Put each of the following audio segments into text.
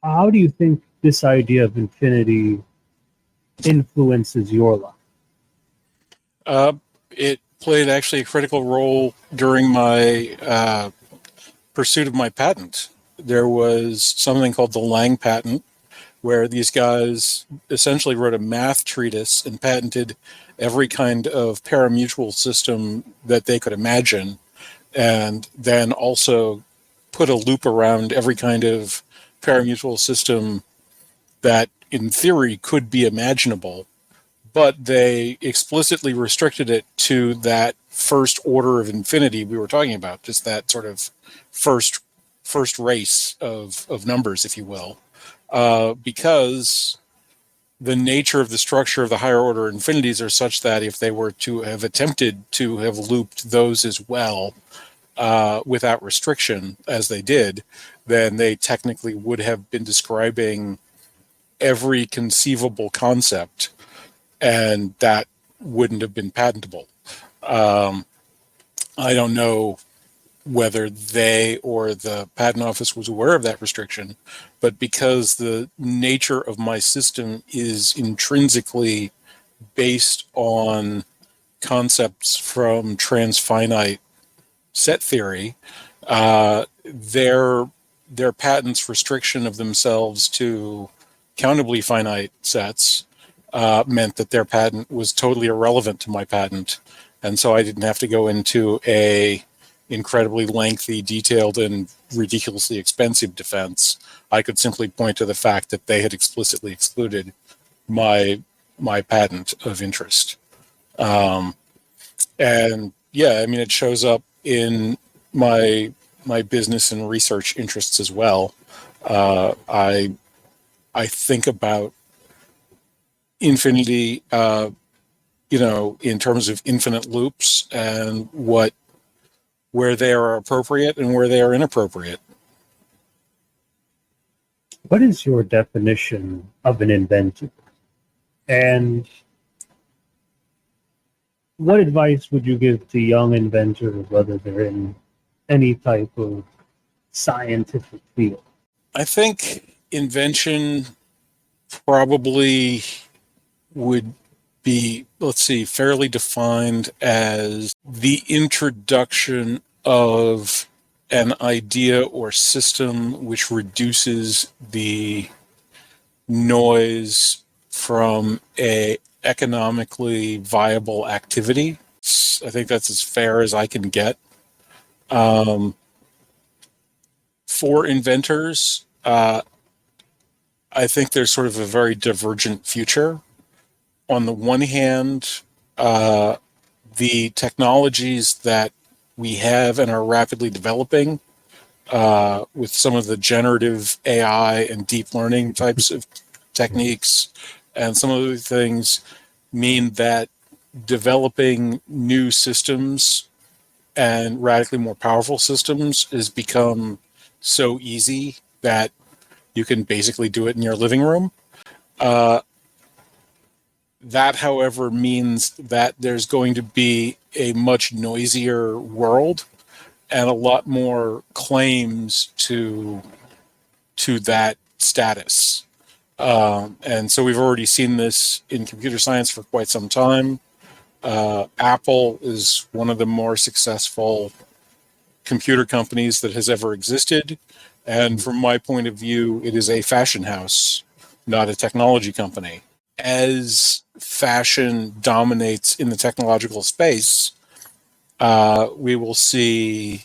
How do you think this idea of infinity influences your life? It played actually a critical role during my pursuit of my patent. There was something called the Lang patent, where these guys essentially wrote a math treatise and patented every kind of parimutuel system that they could imagine, and then also put a loop around every kind of parimutuel system that in theory could be imaginable, but they explicitly restricted it to that first order of infinity we were talking about, just that sort of first race of numbers, if you will, because the nature of the structure of the higher order infinities are such that if they were to have attempted to have looped those as well without restriction, as they did, then they technically would have been describing every conceivable concept, and that wouldn't have been patentable. I don't know whether they or the patent office was aware of that restriction, but because the nature of my system is intrinsically based on concepts from transfinite set theory, their patent's restriction of themselves to countably finite sets meant that their patent was totally irrelevant to my patent, and so I didn't have to go into a incredibly lengthy, detailed, and ridiculously expensive defense. I could simply point to the fact that they had explicitly excluded my patent of interest. And yeah, I mean, it shows up in my business and research interests as well. I think about infinity, in terms of infinite loops and where they are appropriate and where they are inappropriate. What is your definition of an inventor? And what advice would you give to young inventors, whether they're in any type of scientific field? I think invention probably would be, fairly defined as the introduction of an idea or system which reduces the noise from a economically viable activity. I think that's as fair as I can get. For inventors, I think there's sort of a very divergent future. On the one hand, the technologies that we have and are rapidly developing with some of the generative AI and deep learning types of techniques and some of the things mean that developing new systems and radically more powerful systems has become so easy that you can basically do it in your living room. That, however, means that there's going to be a much noisier world and a lot more claims to that status. And so we've already seen this in computer science for quite some time. Apple is one of the more successful computer companies that has ever existed. And from my point of view, it is a fashion house, not a technology company. As fashion dominates in the technological space, we will see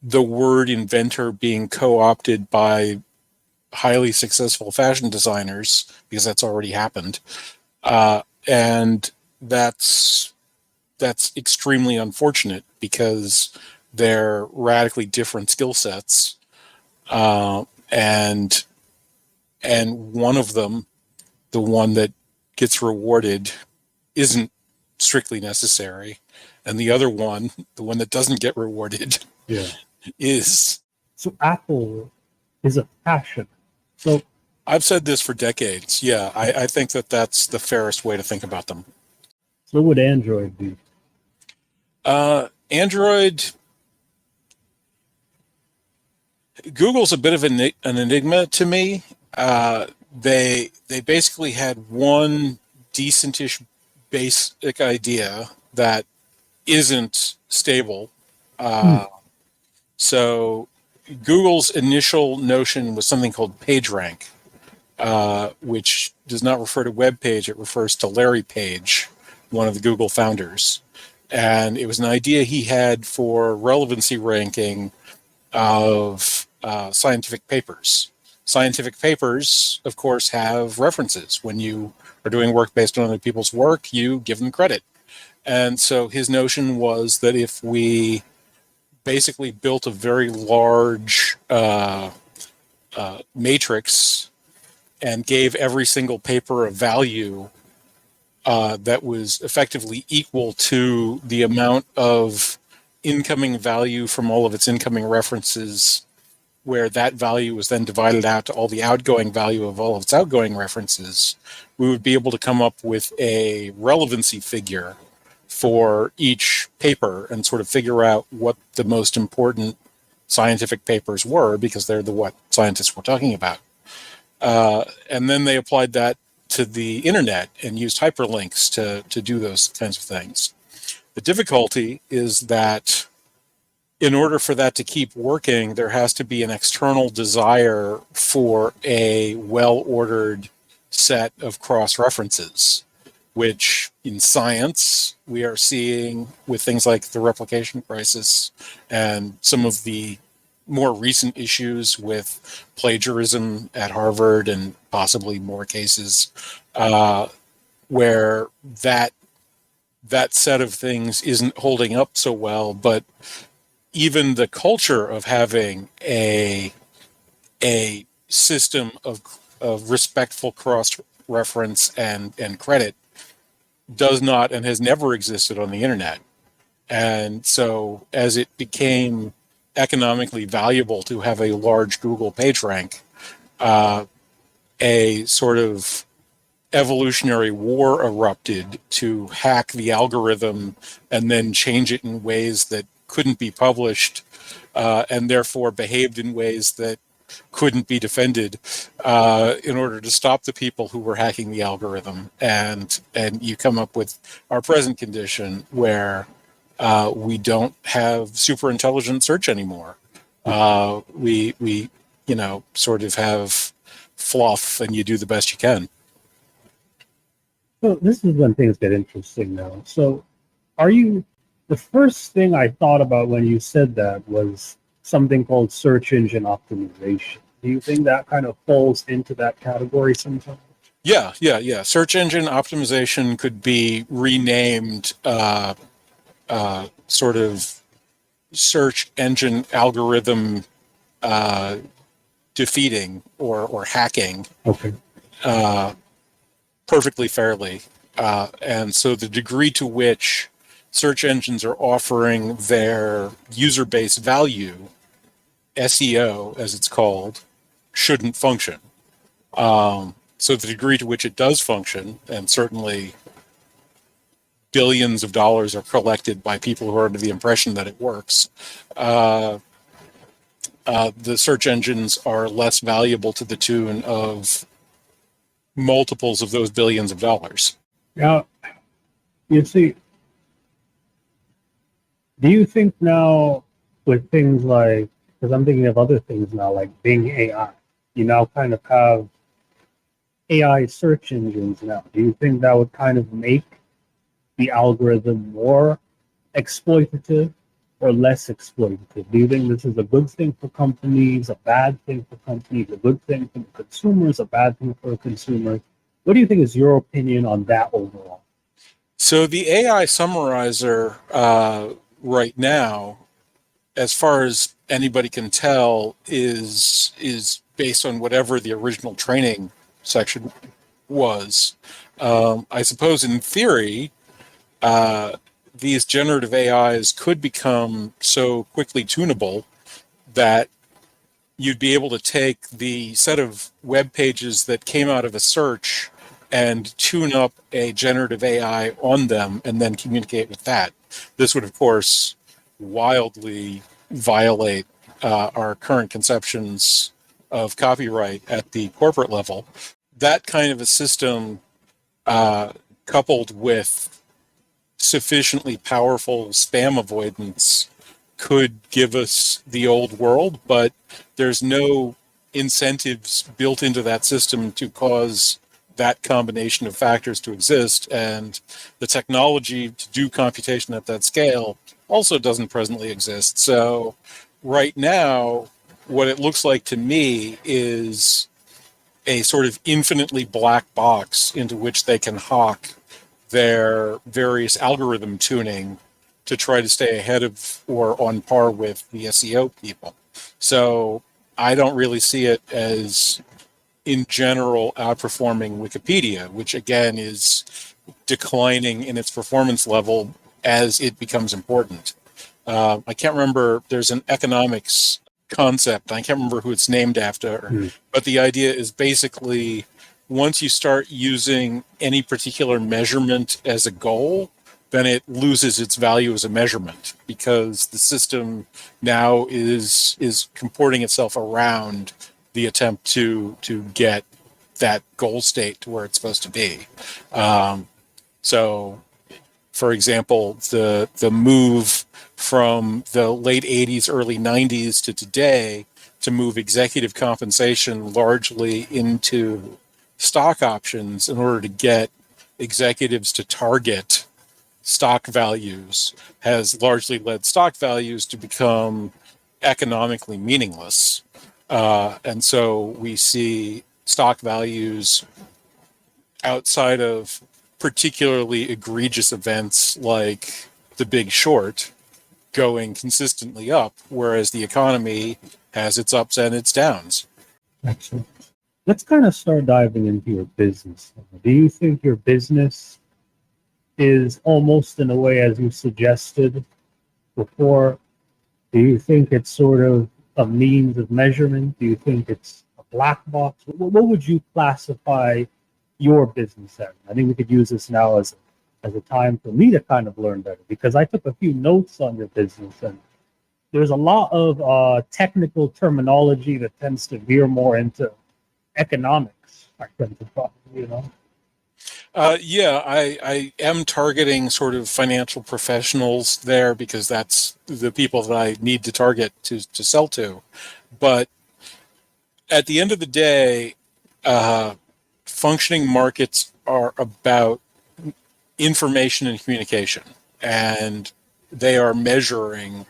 the word inventor being co-opted by highly successful fashion designers, because that's already happened. And that's extremely unfortunate because they're radically different skill sets. And one of them, the one that gets rewarded, isn't strictly necessary. And the other one, the one that doesn't get rewarded, is. So Apple is a passion. So I've said this for decades. Yeah, I think that that's the fairest way to think about them. So what would Android be? Android Google's a bit of an enigma to me. They basically had one decentish basic idea that isn't stable. Hmm. So Google's initial notion was something called PageRank, which does not refer to web page; it refers to Larry Page, one of the Google founders. And it was an idea he had for relevancy ranking of scientific papers. Scientific papers, of course, have references. When you are doing work based on other people's work, you give them credit. And so his notion was that if we basically built a very large matrix and gave every single paper a value that was effectively equal to the amount of incoming value from all of its incoming references, where that value was then divided out to all the outgoing value of all of its outgoing references, we would be able to come up with a relevancy figure for each paper and sort of figure out what the most important scientific papers were, because they're the what scientists were talking about. And then they applied that to the internet and used hyperlinks to do those kinds of things. The difficulty is that in order for that to keep working, there has to be an external desire for a well-ordered set of cross-references, which in science we are seeing with things like the replication crisis and some of the more recent issues with plagiarism at Harvard and possibly more cases where that set of things isn't holding up so well. But even the culture of having a system of respectful cross reference and credit does not and has never existed on the internet. And so as it became economically valuable to have a large Google PageRank, a sort of evolutionary war erupted to hack the algorithm and then change it in ways that couldn't be published, and therefore behaved in ways that couldn't be defended, in order to stop the people who were hacking the algorithm. And you come up with our present condition where we don't have super intelligent search anymore. We sort of have fluff, and you do the best you can. So this is when things get interesting now. So the first thing I thought about when you said that was something called search engine optimization. Do you think that kind of falls into that category sometimes? Yeah. Search engine optimization could be renamed sort of search engine algorithm defeating or hacking. Okay. Perfectly fairly. And so the degree to which search engines are offering their user base value, SEO as it's called, shouldn't function. So the degree to which it does function, and certainly billions of dollars are collected by people who are under the impression that it works, the search engines are less valuable to the tune of multiples of those billions of dollars. Now, you see, do you think now with things like, because I'm thinking of other things now, like Bing AI, you now kind of have AI search engines now. Do you think that would kind of make the algorithm more exploitative or less exploitative? Do you think this is a good thing for companies, a bad thing for companies, a good thing for consumers, a bad thing for consumers? What do you think is your opinion on that overall? So the AI summarizer right now, as far as anybody can tell, is based on whatever the original training section was. I suppose in theory, these generative AIs could become so quickly tunable that you'd be able to take the set of web pages that came out of a search and tune up a generative AI on them and then communicate with that. This would, of course, wildly violate our current conceptions of copyright at the corporate level. That kind of a system, coupled with sufficiently powerful spam avoidance, could give us the old world, but there's no incentives built into that system to cause that combination of factors to exist, and the technology to do computation at that scale also doesn't presently exist. So right now, what it looks like to me is a sort of infinitely black box into which they can hawk their various algorithm tuning to try to stay ahead of or on par with the SEO people. So I don't really see it as, in general, outperforming Wikipedia, which again is declining in its performance level as it becomes important. I can't remember, there's an economics concept, I can't remember who it's named after, but the idea is basically once you start using any particular measurement as a goal, then it loses its value as a measurement, because the system now is comporting itself around the attempt to get that goal state to where it's supposed to be. So, for example, the move from the late 80s, early 90s to today to move executive compensation largely into stock options in order to get executives to target stock values has largely led stock values to become economically meaningless. And so we see stock values outside of particularly egregious events like The Big Short going consistently up, whereas the economy has its ups and its downs. Excellent. Let's kind of start diving into your business. Do you think your business is almost in a way, as you suggested before, do you think it's sort of a means of measurement? Do you think it's a black box? What would you classify your business as? I think we could use this now as a time for me to kind of learn better, because I took a few notes on your business, and there's a lot of technical terminology that tends to veer more into economics. I tend to probably. Yeah, I am targeting sort of financial professionals there because that's the people that I need to target to sell to. But at the end of the day, functioning markets are about information and communication, and they are measuring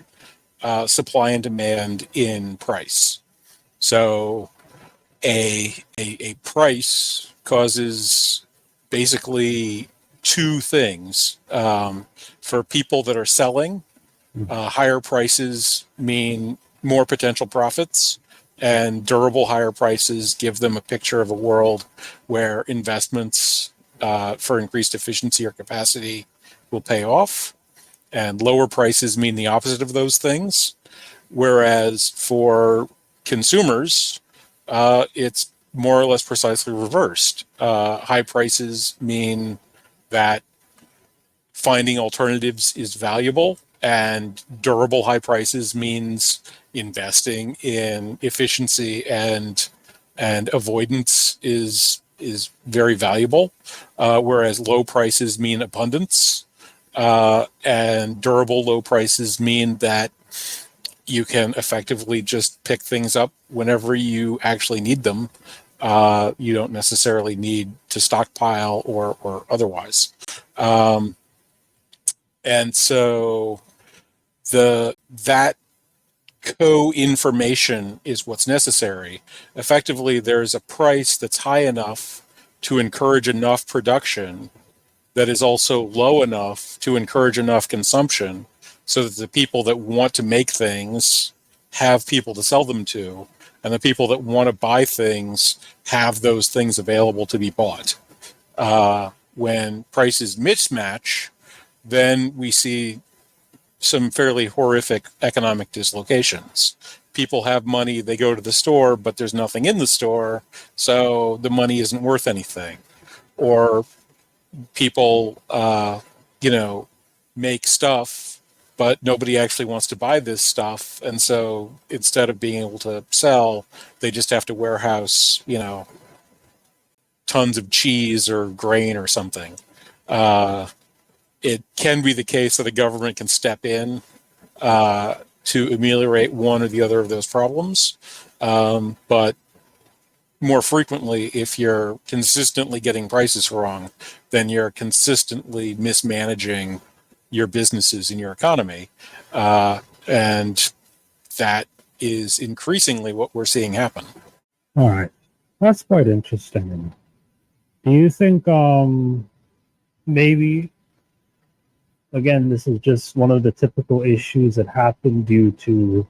supply and demand in price. So a price causes basically two things. For people that are selling, higher prices mean more potential profits, and durable higher prices give them a picture of a world where investments for increased efficiency or capacity will pay off. And lower prices mean the opposite of those things. Whereas for consumers, it's more or less precisely reversed. High prices mean that finding alternatives is valuable, and durable high prices means investing in efficiency and avoidance is very valuable. Whereas low prices mean abundance, and durable low prices mean that you can effectively just pick things up whenever you actually need them. You don't necessarily need to stockpile or otherwise. And so that co-information is what's necessary. Effectively, there's a price that's high enough to encourage enough production that is also low enough to encourage enough consumption, so that the people that want to make things have people to sell them to, and the people that want to buy things have those things available to be bought. When prices mismatch, then we see some fairly horrific economic dislocations. People have money, they go to the store, but there's nothing in the store, so the money isn't worth anything. Or people, make stuff but nobody actually wants to buy this stuff, and so instead of being able to sell, they just have to warehouse, tons of cheese or grain or something. It can be the case that the government can step in to ameliorate one or the other of those problems, but more frequently, if you're consistently getting prices wrong, then you're consistently mismanaging your businesses and your economy. And that is increasingly what we're seeing happen. All right. That's quite interesting. Do you think maybe, again, this is just one of the typical issues that happen due to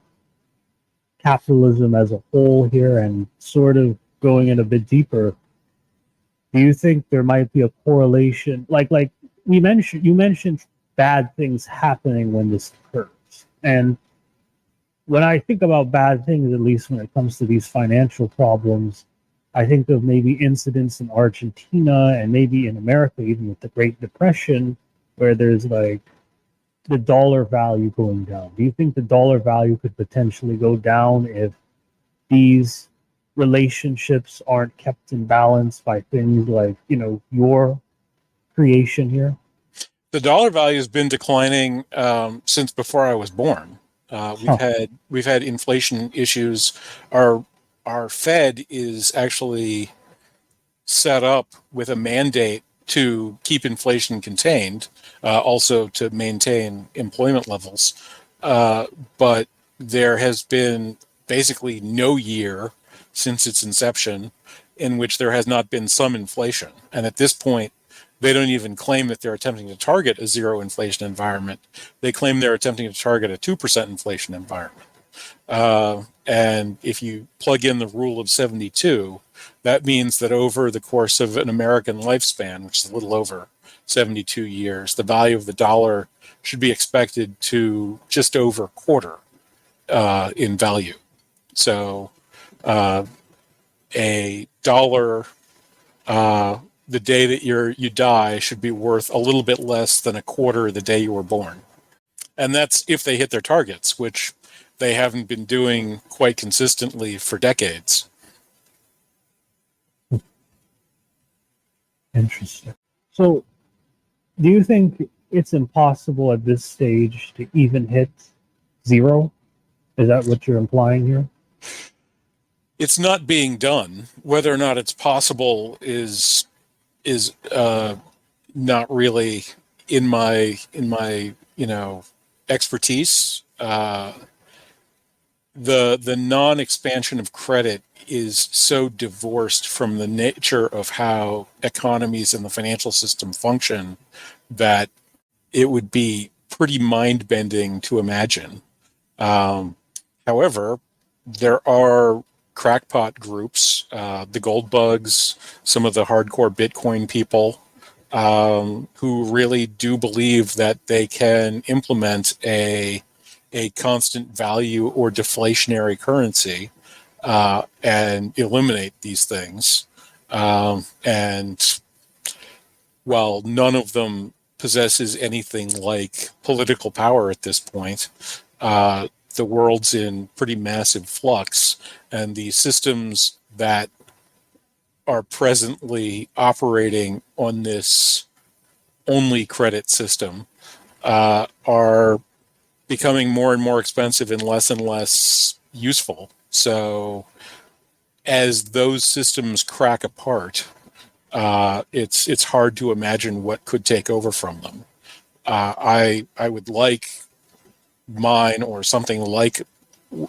capitalism as a whole here, and sort of going in a bit deeper, do you think there might be a correlation, like you mentioned bad things happening when this occurs? And when I think about bad things, at least when it comes to these financial problems, I think of maybe incidents in Argentina and maybe in America, even with the Great Depression, where there's like the dollar value going down. Do you think the dollar value could potentially go down if these relationships aren't kept in balance by things like, your creation here? The dollar value has been declining since before I was born. We've had inflation issues. Our Fed is actually set up with a mandate to keep inflation contained, also to maintain employment levels. But there has been basically no year since its inception in which there has not been some inflation. And at this point, they don't even claim that they're attempting to target a zero inflation environment. They claim they're attempting to target a 2% inflation environment. And if you plug in the rule of 72, that means that over the course of an American lifespan, which is a little over 72 years, the value of the dollar should be expected to just over quarter in value. So a dollar the day that you die should be worth a little bit less than a quarter the day you were born. And that's if they hit their targets, which they haven't been doing quite consistently for decades. Interesting. So, do you think it's impossible at this stage to even hit zero? Is that what you're implying here? It's not being done. Whether or not it's possible is not really in my expertise. The non-expansion of credit is so divorced from the nature of how economies and the financial system function that it would be pretty mind-bending to imagine. However, there are crackpot groups, the gold bugs, some of the hardcore Bitcoin people, who really do believe that they can implement a constant value or deflationary currency and eliminate these things. And while none of them possesses anything like political power at this point, the world's in pretty massive flux, and the systems that are presently operating on this only credit system are becoming more and more expensive and less useful. So as those systems crack apart, it's hard to imagine what could take over from them. I would like mine or something like,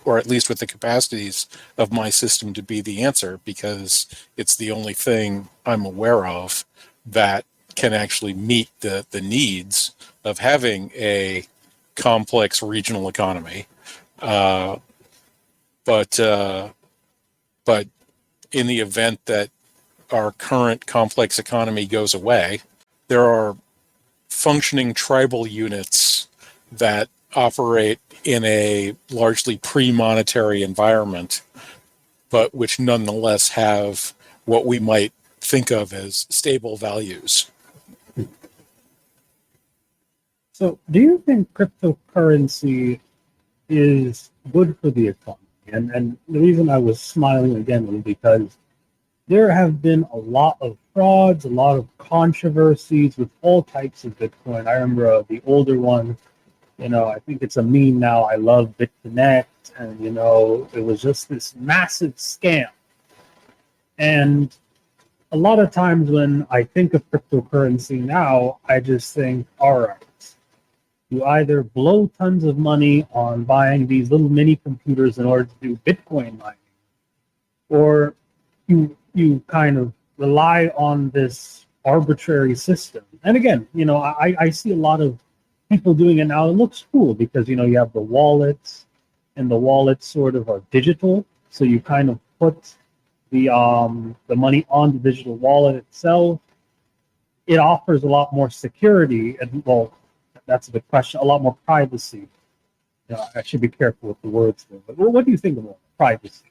or at least with the capacities of my system, to be the answer, because it's the only thing I'm aware of that can actually meet the needs of having a complex regional economy. But in the event that our current complex economy goes away, there are functioning tribal units that operate in a largely pre-monetary environment, but which nonetheless have what we might think of as stable values. So, do you think cryptocurrency is good for the economy? And the reason I was smiling again was because there have been a lot of frauds, a lot of controversies with all types of Bitcoin. I remember the older one, I think it's a meme now. I love BitConnect, and it was just this massive scam. And a lot of times when I think of cryptocurrency now, I just think, all right, you either blow tons of money on buying these little mini computers in order to do Bitcoin mining, or you kind of rely on this arbitrary system. And again, I see a lot of people doing it now. It looks cool because you have the wallets, and the wallets sort of are digital, so you kind of put the money on the digital wallet itself. It offers a lot more security, and well, that's a good question. A lot more privacy. I should be careful with the words there. But what do you think about privacy?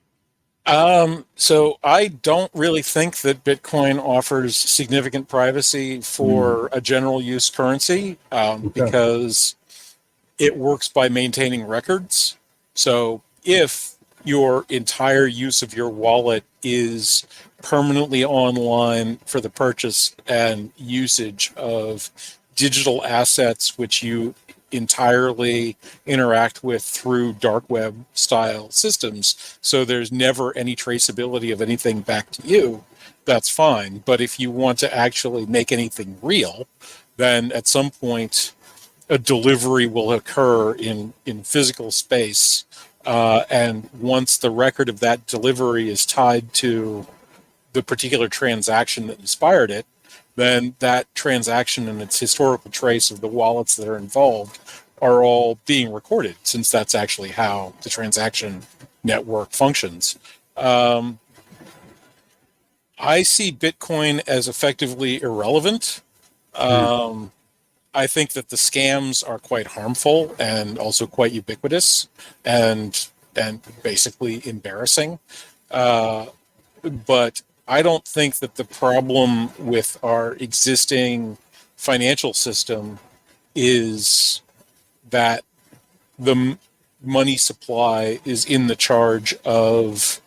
So I don't really think that Bitcoin offers significant privacy for a general use currency, because it works by maintaining records. So if your entire use of your wallet is permanently online for the purchase and usage of digital assets, which you entirely interact with through dark web style systems, so there's never any traceability of anything back to you, that's fine. But if you want to actually make anything real, then at some point a delivery will occur in physical space, and once the record of that delivery is tied to the particular transaction that inspired it, then that transaction and its historical trace of the wallets that are involved are all being recorded, since that's actually how the transaction network functions. I see Bitcoin as effectively irrelevant. I think that the scams are quite harmful and also quite ubiquitous and basically embarrassing. But I don't think that the problem with our existing financial system is that the money supply is in the charge of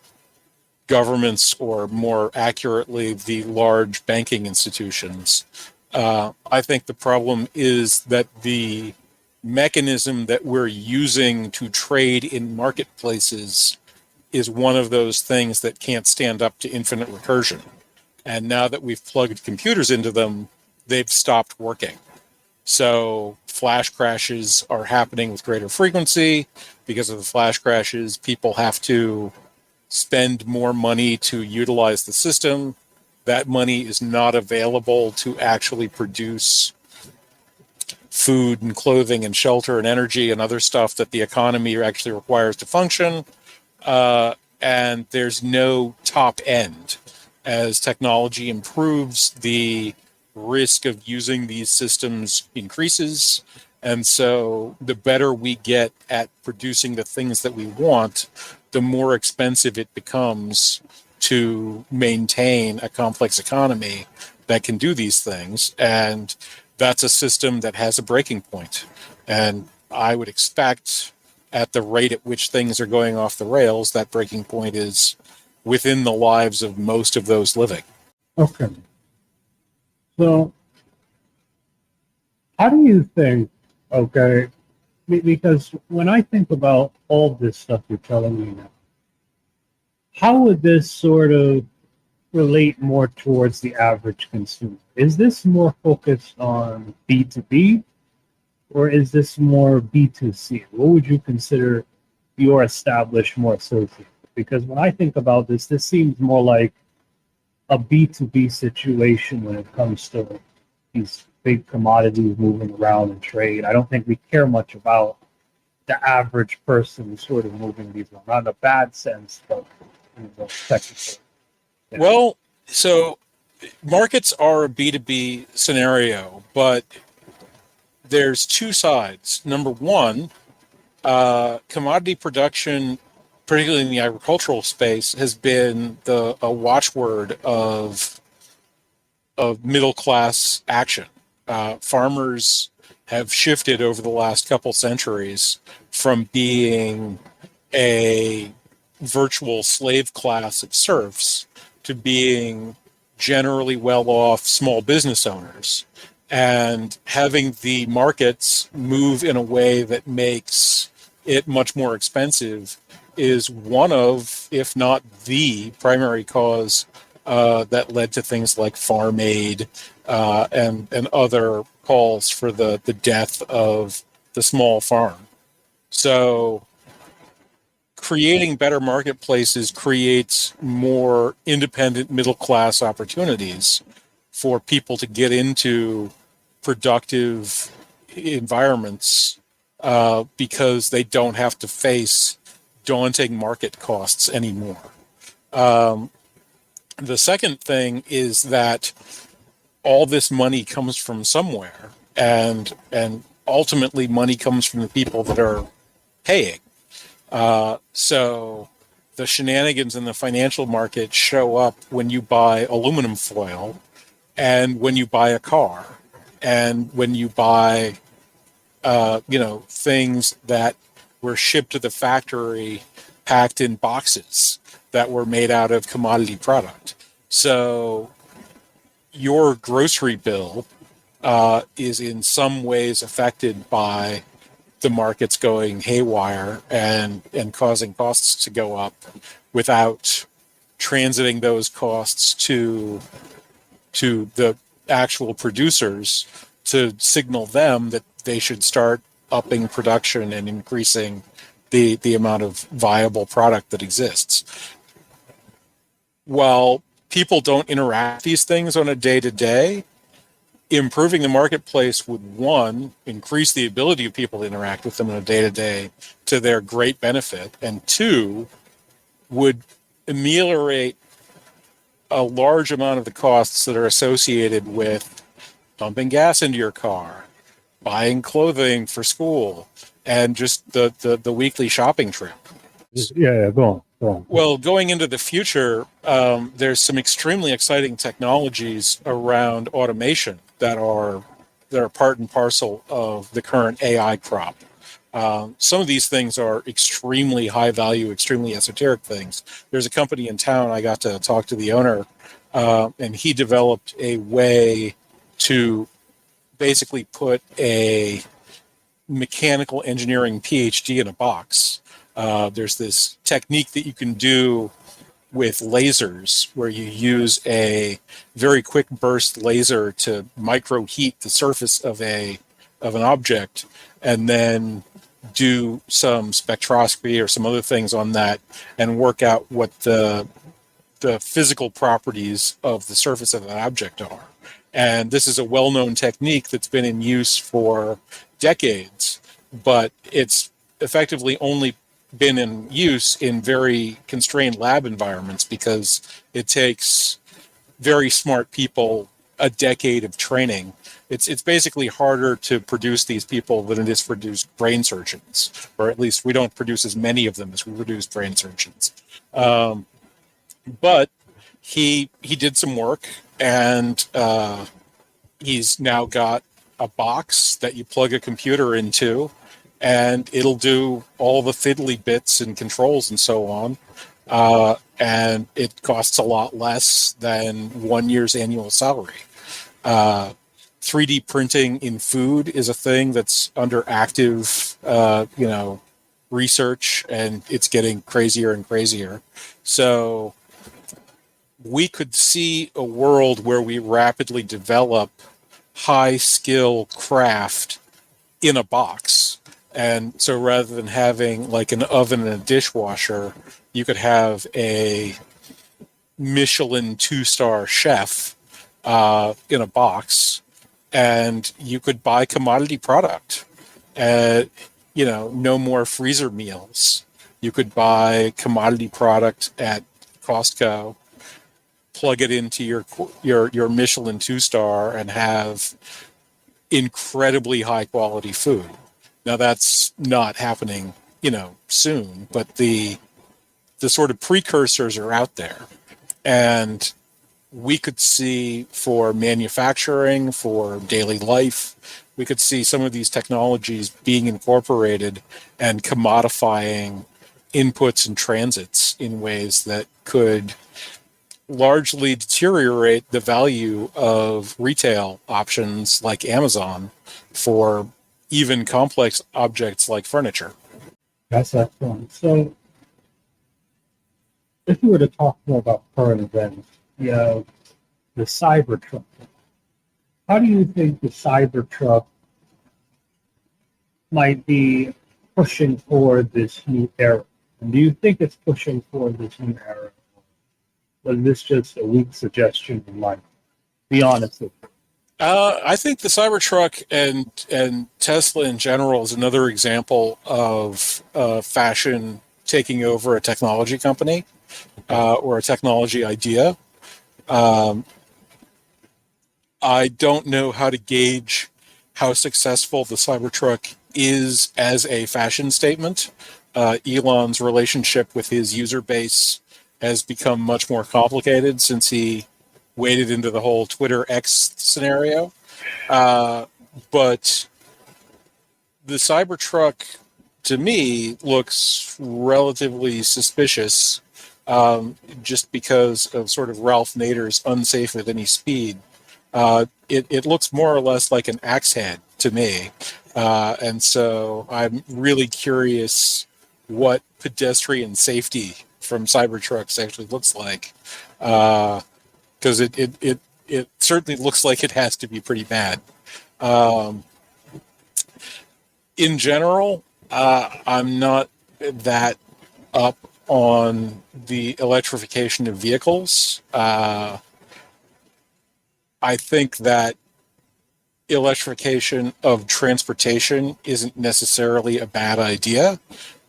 governments, or more accurately, the large banking institutions. I think the problem is that the mechanism that we're using to trade in marketplaces is one of those things that can't stand up to infinite recursion. And now that we've plugged computers into them, they've stopped working. So flash crashes are happening with greater frequency. Because of the flash crashes, people have to spend more money to utilize the system. That money is not available to actually produce food and clothing and shelter and energy and other stuff that the economy actually requires to function. And there's no top end. As technology improves, the risk of using these systems increases. And so the better we get at producing the things that we want, the more expensive it becomes to maintain a complex economy that can do these things. And that's a system that has a breaking point. And I would expect, at the rate at which things are going off the rails, that breaking point is within the lives of most of those living. Okay. So, how do you think, okay, because when I think about all this stuff you're telling me now, how would this sort of relate more towards the average consumer? Is this more focused on B2B, or is this more B2C? What would you consider your established more associated? Because when I think about this seems more like a B2B situation when it comes to these big commodities moving around in trade. I don't think we care much about the average person sort of moving these around. Not in a bad sense, but in the technical. Yeah. Well, so markets are a B2B scenario, but there's two sides. Number one, commodity production, particularly in the agricultural space, has been a watchword of middle class action. Farmers have shifted over the last couple centuries from being a virtual slave class of serfs to being generally well-off small business owners, and having the markets move in a way that makes it much more expensive is one of, if not the primary cause that led to things like farm aid and other calls for the death of the small farm. So creating better marketplaces creates more independent middle class opportunities for people to get into productive environments because they don't have to face daunting market costs anymore. The second thing is that all this money comes from somewhere, and ultimately money comes from the people that are paying. So the shenanigans in the financial market show up when you buy aluminum foil, and when you buy a car, and when you buy things that were shipped to the factory packed in boxes that were made out of commodity product. So your grocery bill is in some ways affected by the markets going haywire and causing costs to go up without transiting those costs to the actual producers to signal them that they should start upping production and increasing the amount of viable product that exists. While people don't interact with these things on a day-to-day, improving the marketplace would, one, increase the ability of people to interact with them on a day-to-day to their great benefit, and two, would ameliorate a large amount of the costs that are associated with pumping gas into your car, buying clothing for school, and just the weekly shopping trip. Yeah, go on. Well, going into the future, there's some extremely exciting technologies around automation that are part and parcel of the current AI crop. Some of these things are extremely high value, extremely esoteric things. There's a company in town, I got to talk to the owner, and he developed a way to basically put a mechanical engineering PhD in a box. There's this technique that you can do with lasers where you use a very quick burst laser to microheat the surface of an object, and then do some spectroscopy or some other things on that and work out what the physical properties of the surface of an object are. And this is a well-known technique that's been in use for decades, but it's effectively only been in use in very constrained lab environments because it takes very smart people a decade of training. It's basically harder to produce these people than it is to produce brain surgeons, or at least we don't produce as many of them as we produce brain surgeons. But he did some work, and he's now got a box that you plug a computer into, and it'll do all the fiddly bits and controls and so on. And it costs a lot less than 1 year's annual salary. 3D printing in food is a thing that's under active, research, and it's getting crazier and crazier. So we could see a world where we rapidly develop high skill craft in a box. And so rather than having like an oven and a dishwasher, you could have a Michelin 2-star chef in a box, and you could buy commodity product. No more freezer meals. You could buy commodity product at Costco, plug it into your Michelin 2-star, and have incredibly high quality food. Now that's not happening, soon, but the sort of precursors are out there. And we could see for manufacturing, for daily life, we could see some of these technologies being incorporated and commodifying inputs and transits in ways that could largely deteriorate the value of retail options like Amazon for even complex objects like furniture. That's excellent. So, if you were to talk more about current events, you have the Cybertruck. How do you think the Cybertruck might be pushing toward this new era? And do you think it's pushing toward this new era? Was this just a weak suggestion in life? Be honest with me. I think the Cybertruck and Tesla in general is another example of fashion taking over a technology company or a technology idea. I don't know how to gauge how successful the Cybertruck is as a fashion statement. Elon's relationship with his user base has become much more complicated since he waded into the whole Twitter X scenario. But the Cybertruck, to me, looks relatively suspicious just because of sort of Ralph Nader's unsafe at any speed. It looks more or less like an axe head to me. And so I'm really curious what pedestrian safety from Cybertrucks actually looks like. Because it certainly looks like it has to be pretty bad. In general, I'm not that up on the electrification of vehicles. I think that electrification of transportation isn't necessarily a bad idea,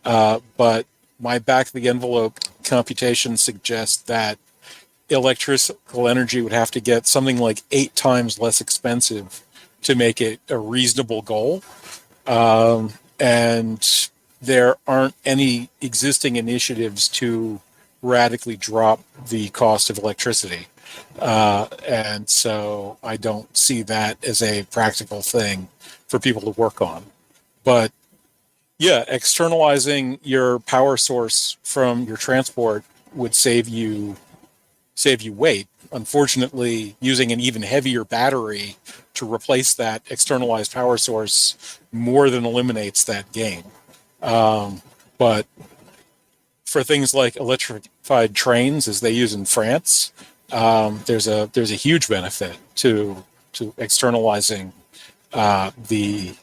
but my back of the envelope computation suggests that electrical energy would have to get something like 8 times less expensive to make it a reasonable goal. And there aren't any existing initiatives to radically drop the cost of electricity. And so I don't see that as a practical thing for people to work on. But yeah, externalizing your power source from your transport would save you weight. Unfortunately, using an even heavier battery to replace that externalized power source more than eliminates that gain. But for things like electrified trains, as they use in France, there's a huge benefit to externalizing the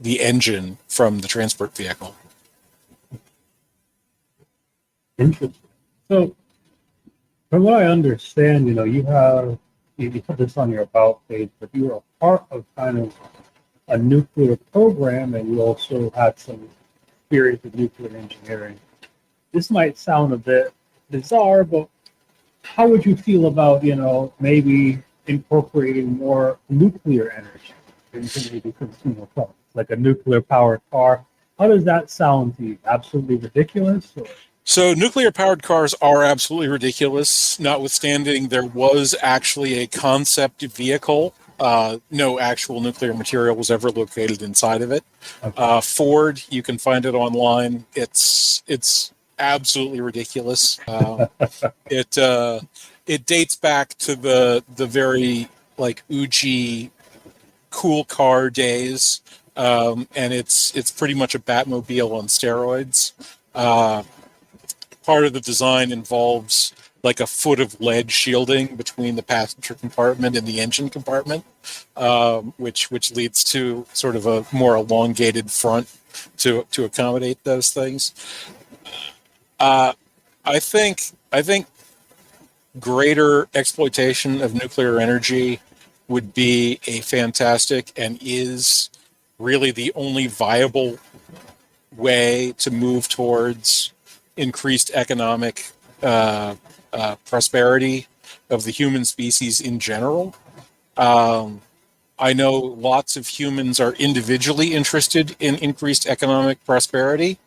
engine from the transport vehicle. Interesting. So, from what I understand, you put this on your about page, but you were a part of kind of a nuclear program, and you also had some experience with nuclear engineering. This might sound a bit bizarre, but how would you feel about, maybe incorporating more nuclear energy into maybe consumer products, like a nuclear powered car? How does that sound to you? Absolutely ridiculous? Or? So nuclear-powered cars are absolutely ridiculous, notwithstanding there was actually a concept vehicle. No actual nuclear material was ever located inside of it. Okay. Ford, you can find it online. It's absolutely ridiculous. It dates back to the very like Uji cool car days, and it's pretty much a Batmobile on steroids. Part of the design involves like a foot of lead shielding between the passenger compartment and the engine compartment, which leads to sort of a more elongated front to accommodate those things. I think greater exploitation of nuclear energy would be a fantastic and is really the only viable way to move towards increased economic prosperity of the human species in general. I know lots of humans are individually interested in increased economic prosperity,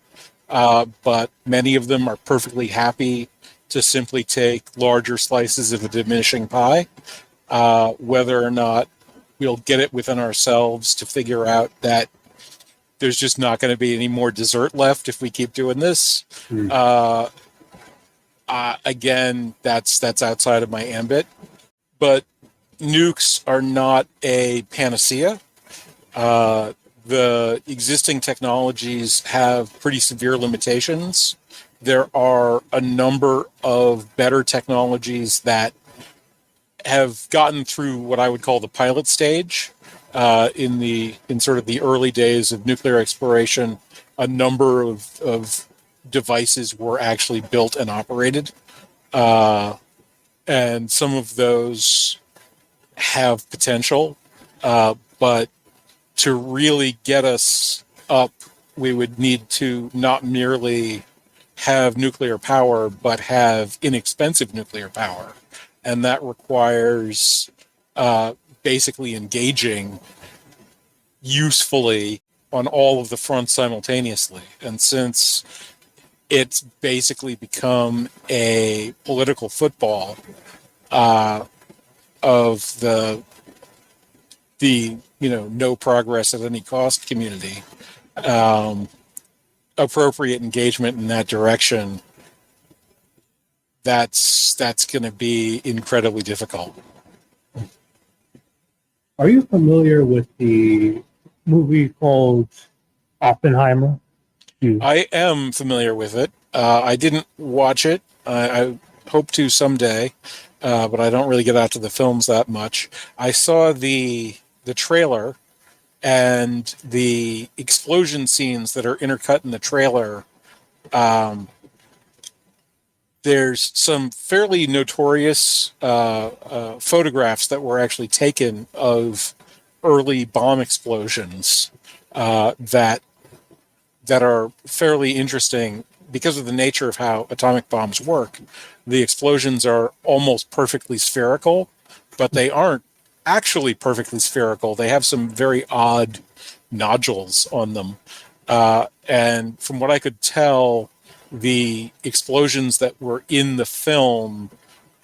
but many of them are perfectly happy to simply take larger slices of a diminishing pie. Whether or not we'll get it within ourselves to figure out that there's just not going to be any more dessert left if we keep doing this. Again, that's outside of my ambit. But nukes are not a panacea. The existing technologies have pretty severe limitations. There are a number of better technologies that have gotten through what I would call the pilot stage. In sort of the early days of nuclear exploration, a number of devices were actually built and operated. And some of those have potential, but to really get us up, we would need to not merely have nuclear power, but have inexpensive nuclear power. And that requires basically engaging usefully on all of the fronts simultaneously. And since it's basically become a political football of the no progress at any cost community, appropriate engagement in that direction, that's going to be incredibly difficult. Are you familiar with the movie called Oppenheimer? I am familiar with it. I didn't watch it. I hope to someday, but I don't really get out to the films that much. I saw the trailer, and the explosion scenes that are intercut in the trailer. There's some fairly notorious photographs that were actually taken of early bomb explosions that are fairly interesting because of the nature of how atomic bombs work. The explosions are almost perfectly spherical, but they aren't actually perfectly spherical. They have some very odd nodules on them. And from what I could tell, the explosions that were in the film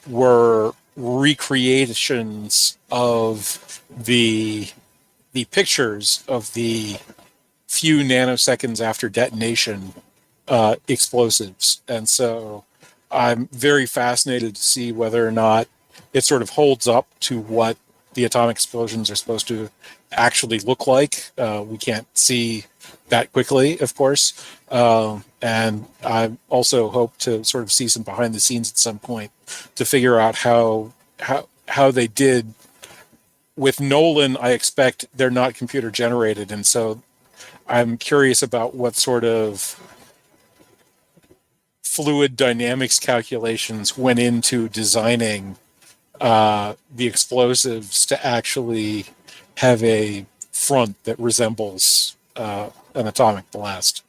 were recreations of the pictures of the few nanoseconds after detonation explosives. And so I'm very fascinated to see whether or not it sort of holds up to what the atomic explosions are supposed to actually look like. We can't see that quickly, of course. And I also hope to sort of see some behind the scenes at some point to figure out how they did. With Nolan, I expect they're not computer generated, and so I'm curious about what sort of fluid dynamics calculations went into designing the explosives to actually have a front that resembles an atomic blast.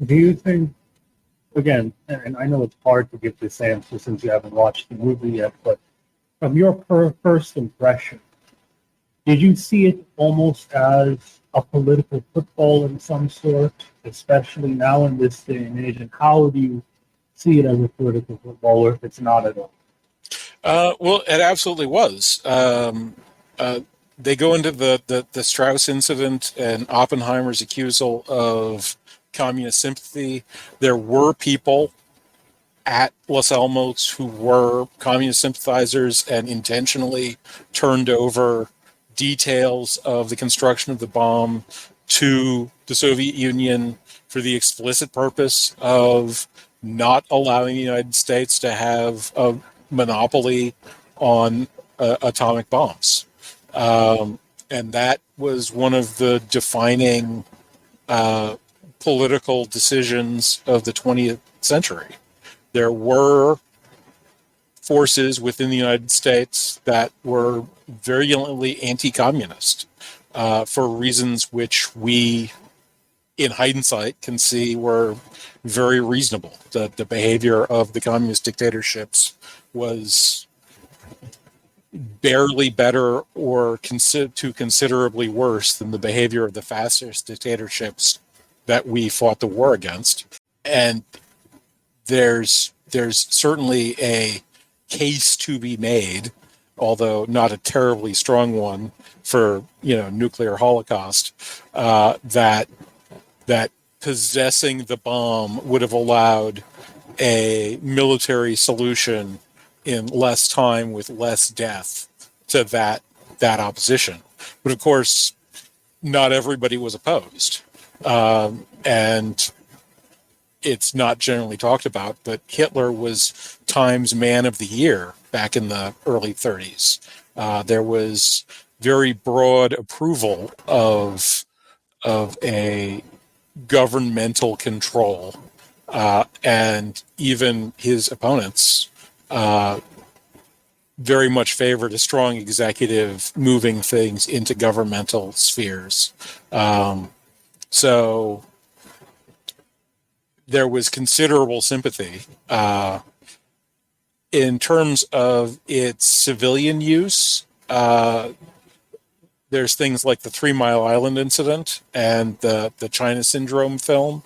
Do you think, again, and I know it's hard to give this answer since you haven't watched the movie yet, but from your first impression, did you see it almost as a political football in some sort, especially now in this day and age? And how do you see it as a political football, or if it's not at all? Well, it absolutely was. They go into the Strauss incident and Oppenheimer's accusal of communist sympathy. There were people at Los Alamos who were communist sympathizers and intentionally turned over details of the construction of the bomb to the Soviet Union for the explicit purpose of not allowing the United States to have a monopoly on atomic bombs. And that was one of the defining political decisions of the 20th century. There were forces within the United States that were virulently anti-communist for reasons which we, in hindsight, can see were very reasonable. The behavior of the communist dictatorships was barely better or considerably worse than the behavior of the fascist dictatorships that we fought the war against. and there's certainly a case to be made, although not a terribly strong one, for nuclear holocaust, that possessing the bomb would have allowed a military solution in less time with less death to that opposition. But of course, not everybody was opposed, and it's not generally talked about, but Hitler was Time's Man of the Year back in the early 30s. There was very broad approval of a governmental control, and even his opponents very much favored a strong executive moving things into governmental spheres. So there was considerable sympathy. In terms of its civilian use, there's things like the 3 Mile Island incident and the China Syndrome film.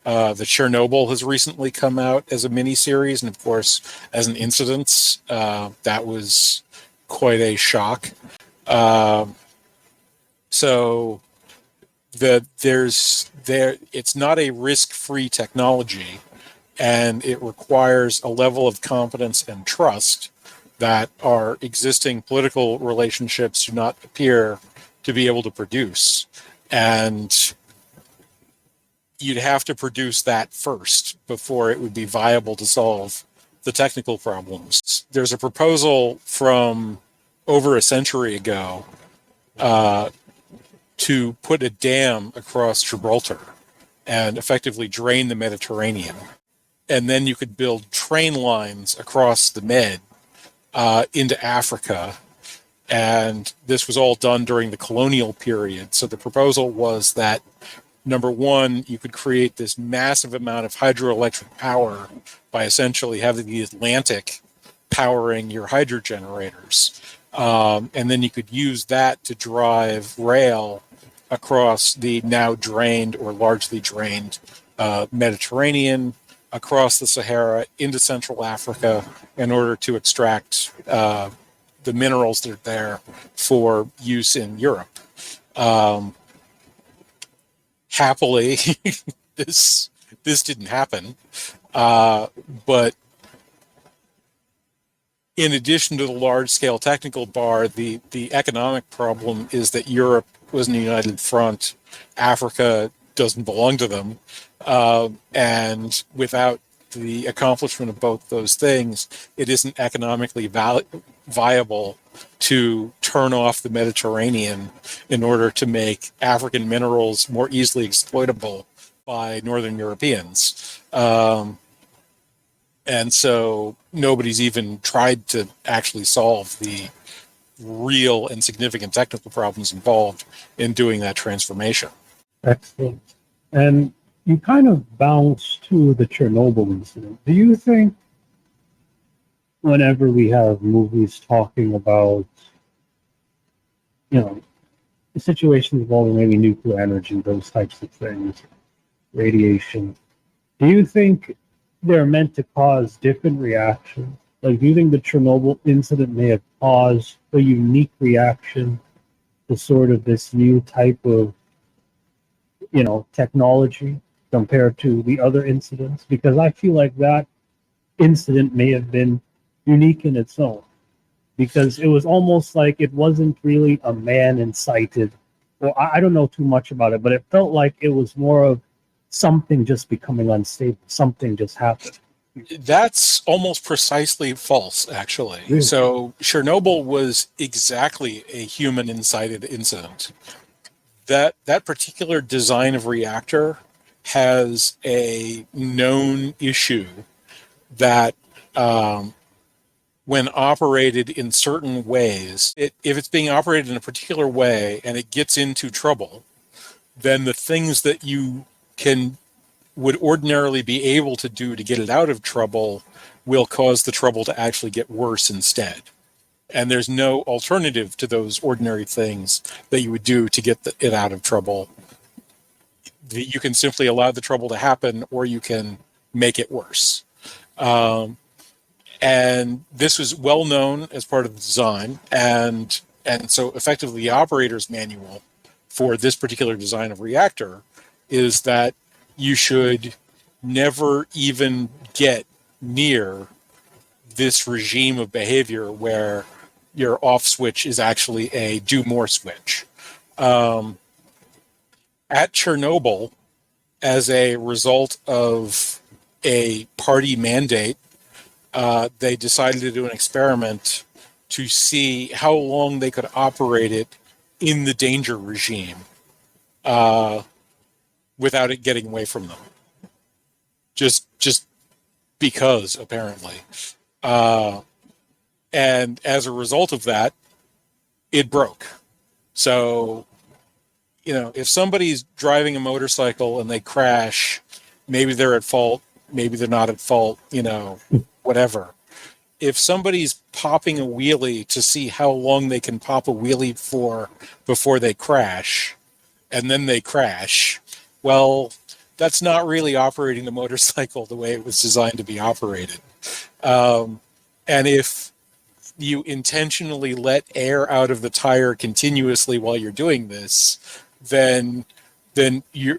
The Chernobyl has recently come out as a miniseries, and of course, as an incident, that was quite a shock. So it's not a risk-free technology, and it requires a level of competence and trust that our existing political relationships do not appear to be able to produce. And you'd have to produce that first before it would be viable to solve the technical problems. There's a proposal from over a century ago to put a dam across Gibraltar and effectively drain the Mediterranean. And then you could build train lines across the Med into Africa. And this was all done during the colonial period. So the proposal was that, number one, you could create this massive amount of hydroelectric power by essentially having the Atlantic powering your hydro generators. And then you could use that to drive rail across the now drained or largely drained Mediterranean, across the Sahara into Central Africa in order to extract the minerals that are there for use in Europe. Happily, this didn't happen. But in addition to the large-scale technical bar, the economic problem is that Europe was in a united front. Africa doesn't belong to them. And without the accomplishment of both those things, it isn't economically viable to turn off the Mediterranean in order to make African minerals more easily exploitable by Northern Europeans. And so nobody's even tried to actually solve the real and significant technical problems involved in doing that transformation. Excellent. And you kind of bounced to the Chernobyl incident. Do you think whenever we have movies talking about, situations involving maybe nuclear energy, those types of things, radiation, do you think they're meant to cause different reactions? Like, do you think the Chernobyl incident may have caused a unique reaction to sort of this new type of, technology compared to the other incidents? Because I feel like that incident may have been unique in its own, because it was almost like it wasn't really a man incited, or I don't know too much about it, but it felt like it was more of something just becoming unstable, something just happened. That's almost precisely false, actually. Really? So Chernobyl was exactly a human incited incident. That particular design of reactor has a known issue that when operated in certain ways, if it's being operated in a particular way and it gets into trouble, then the things that you would ordinarily be able to do to get it out of trouble will cause the trouble to actually get worse instead. And there's no alternative to those ordinary things that you would do to get it out of trouble. You can simply allow the trouble to happen, or you can make it worse. And this was well known as part of the design, and so effectively the operator's manual for this particular design of reactor is that you should never even get near this regime of behavior where your off switch is actually a do more switch. At Chernobyl, as a result of a party mandate, they decided to do an experiment to see how long they could operate it in the danger regime without it getting away from them. Just because, apparently. And as a result of that, it broke. So, if somebody's driving a motorcycle and they crash, maybe they're at fault, maybe they're not at fault, whatever. If somebody's popping a wheelie to see how long they can pop a wheelie for before they crash, and then they crash, well, that's not really operating the motorcycle the way it was designed to be operated. And if you intentionally let air out of the tire continuously while you're doing this, then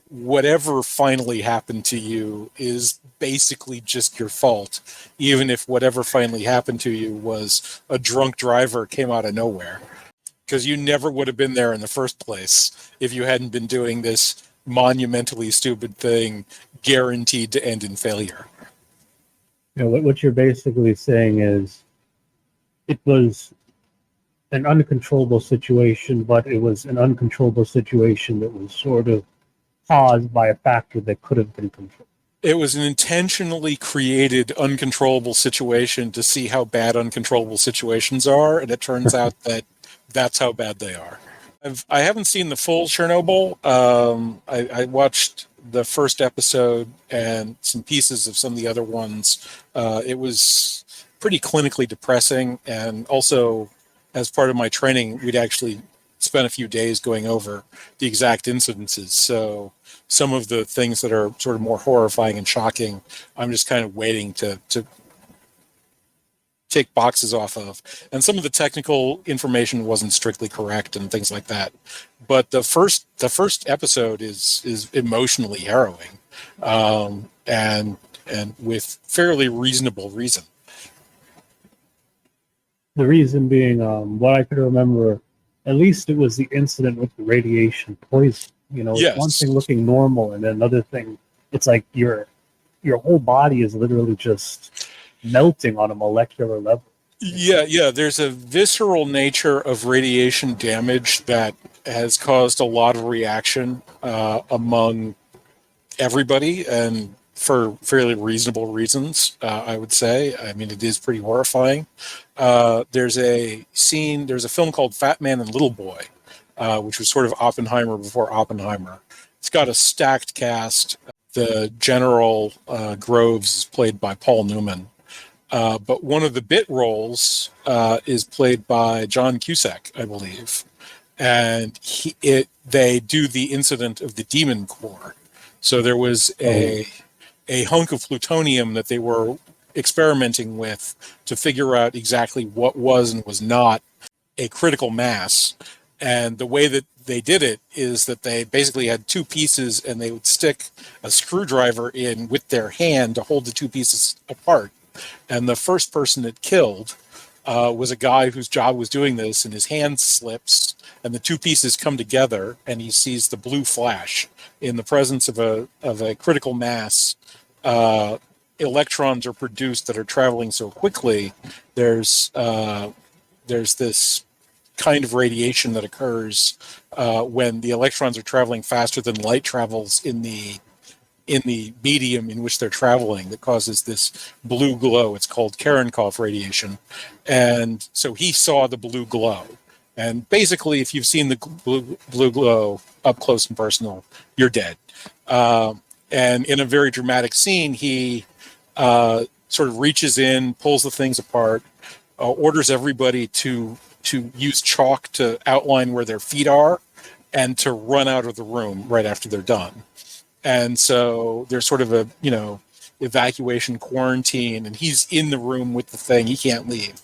whatever finally happened to you is basically just your fault, even if whatever finally happened to you was a drunk driver came out of nowhere, because you never would have been there in the first place if you hadn't been doing this monumentally stupid thing guaranteed to end in failure. What you're basically saying is it was an uncontrollable situation, but it was an uncontrollable situation that was sort of caused by a factor that could have been controlled. It was an intentionally created uncontrollable situation to see how bad uncontrollable situations are, and it turns out that that's how bad they are. I haven't seen the full Chernobyl. I watched the first episode and some pieces of some of the other ones. It was pretty clinically depressing, and also as part of my training, we'd actually spent a few days going over the exact incidences. So some of the things that are sort of more horrifying and shocking, I'm just kind of waiting to take boxes off of. And some of the technical information wasn't strictly correct and things like that. But the first episode is emotionally harrowing, and with fairly reasonable reason. The reason being, what I could remember, at least it was the incident with the radiation poison. Yes. It's one thing looking normal, and another thing, it's like your whole body is literally just melting on a molecular level. Yeah. There's a visceral nature of radiation damage that has caused a lot of reaction among everybody, and for fairly reasonable reasons, I would say. I mean, it is pretty horrifying. There's a film called Fat Man and Little Boy, which was sort of Oppenheimer before Oppenheimer. It's got a stacked cast. The General Groves is played by Paul Newman. But one of the bit roles is played by John Cusack, I believe. And they do the incident of the Demon Core. So there was a hunk of plutonium that they were experimenting with to figure out exactly what was and was not a critical mass. And the way that they did it is that they basically had two pieces, and they would stick a screwdriver in with their hand to hold the two pieces apart. And the first person it killed was a guy whose job was doing this, and his hand slips, and the two pieces come together, and he sees the blue flash. In the presence of a critical mass, electrons are produced that are traveling so quickly. There's this kind of radiation that occurs when the electrons are traveling faster than light travels in the medium in which they're traveling, that causes this blue glow. It's called Cherenkov radiation. And so he saw the blue glow. And basically, if you've seen the blue glow up close and personal, you're dead. And in a very dramatic scene, he sort of reaches in, pulls the things apart, orders everybody to use chalk to outline where their feet are, and to run out of the room right after they're done. And so there's sort of a, evacuation quarantine, and he's in the room with the thing. He can't leave.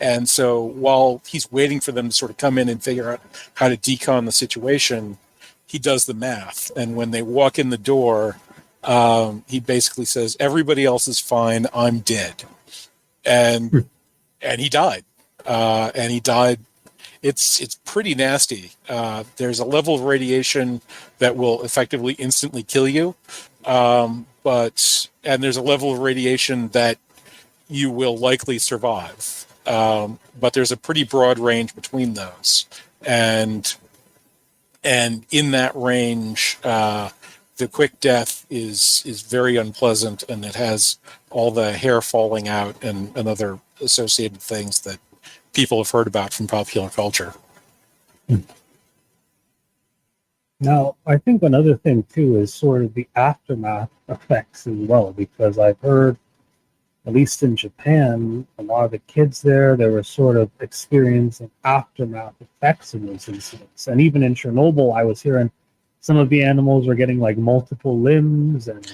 And so while he's waiting for them to sort of come in and figure out how to decon the situation, he does the math. And when they walk in the door, he basically says, everybody else is fine. I'm dead. And he died. And he died. It's pretty nasty. There's a level of radiation that will effectively instantly kill you. And there's a level of radiation that you will likely survive. But there's a pretty broad range between those. And in that range, the quick death is very unpleasant, and it has all the hair falling out and other associated things that people have heard about from popular culture. Now, I think another thing too is sort of the aftermath effects as well, because I've heard, at least in Japan, a lot of the kids there, they were sort of experiencing aftermath effects of those incidents. And even in Chernobyl, I was hearing some of the animals were getting like multiple limbs and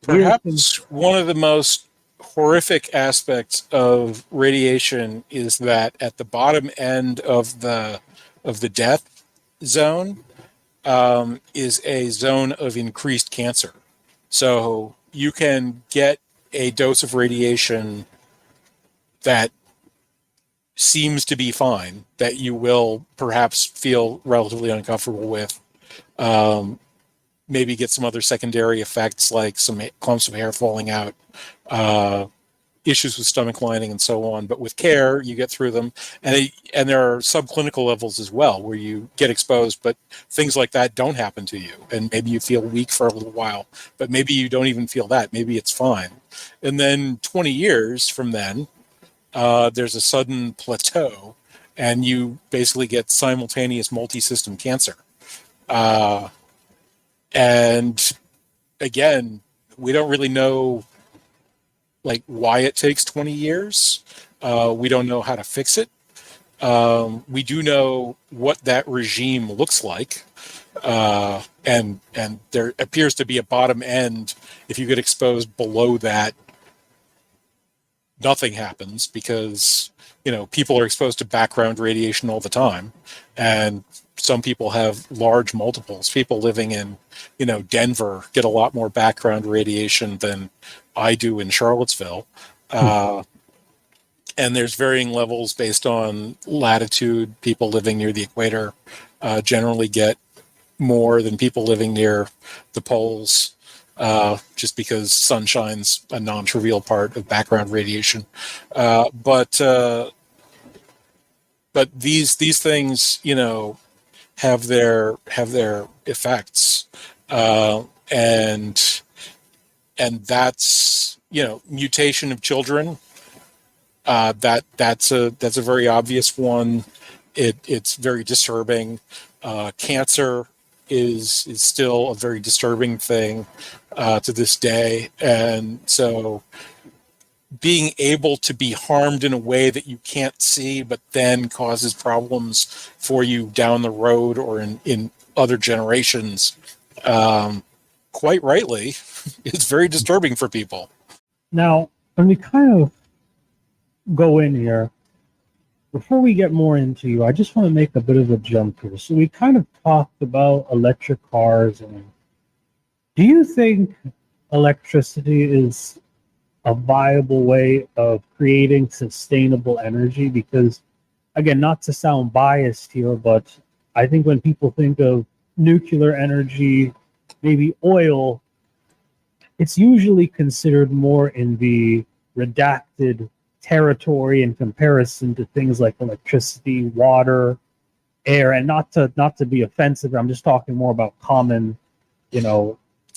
perhaps one of the most horrific aspects of radiation is that at the bottom end of the death zone is a zone of increased cancer. So you can get a dose of radiation that seems to be fine, that you will perhaps feel relatively uncomfortable with, maybe get some other secondary effects like some clumps of hair falling out, issues with stomach lining and so on. But with care, you get through them. And there are subclinical levels as well where you get exposed, but things like that don't happen to you. And maybe you feel weak for a little while, but maybe you don't even feel that. Maybe it's fine. And then 20 years from then, there's a sudden plateau, and you basically get simultaneous multi-system cancer. And again, we don't really know like why it takes 20 years. We don't know how to fix it. We do know what that regime looks like. And there appears to be a bottom end. If you get exposed below that, nothing happens because, people are exposed to background radiation all the time. And some people have large multiples. People living in, Denver get a lot more background radiation than I do in Charlottesville. And there's varying levels based on latitude. People living near the equator generally get more than people living near the poles, just because sunshine's a non-trivial part of background radiation. But these things, have their effects, and that's mutation of children. That's a very obvious one. It's very disturbing. Cancer is still a very disturbing thing to this day, and so being able to be harmed in a way that you can't see, but then causes problems for you down the road or in other generations, quite rightly, is very disturbing for people. Now, when we kind of go in here, before we get more into you, I just want to make a bit of a jump here. So we kind of talked about electric cars, and do you think electricity is a viable way of creating sustainable energy? Because, again, not to sound biased here, but I think when people think of nuclear energy, maybe oil, it's usually considered more in the redacted territory in comparison to things like electricity, water, air, and not to be offensive. I'm just talking more about common,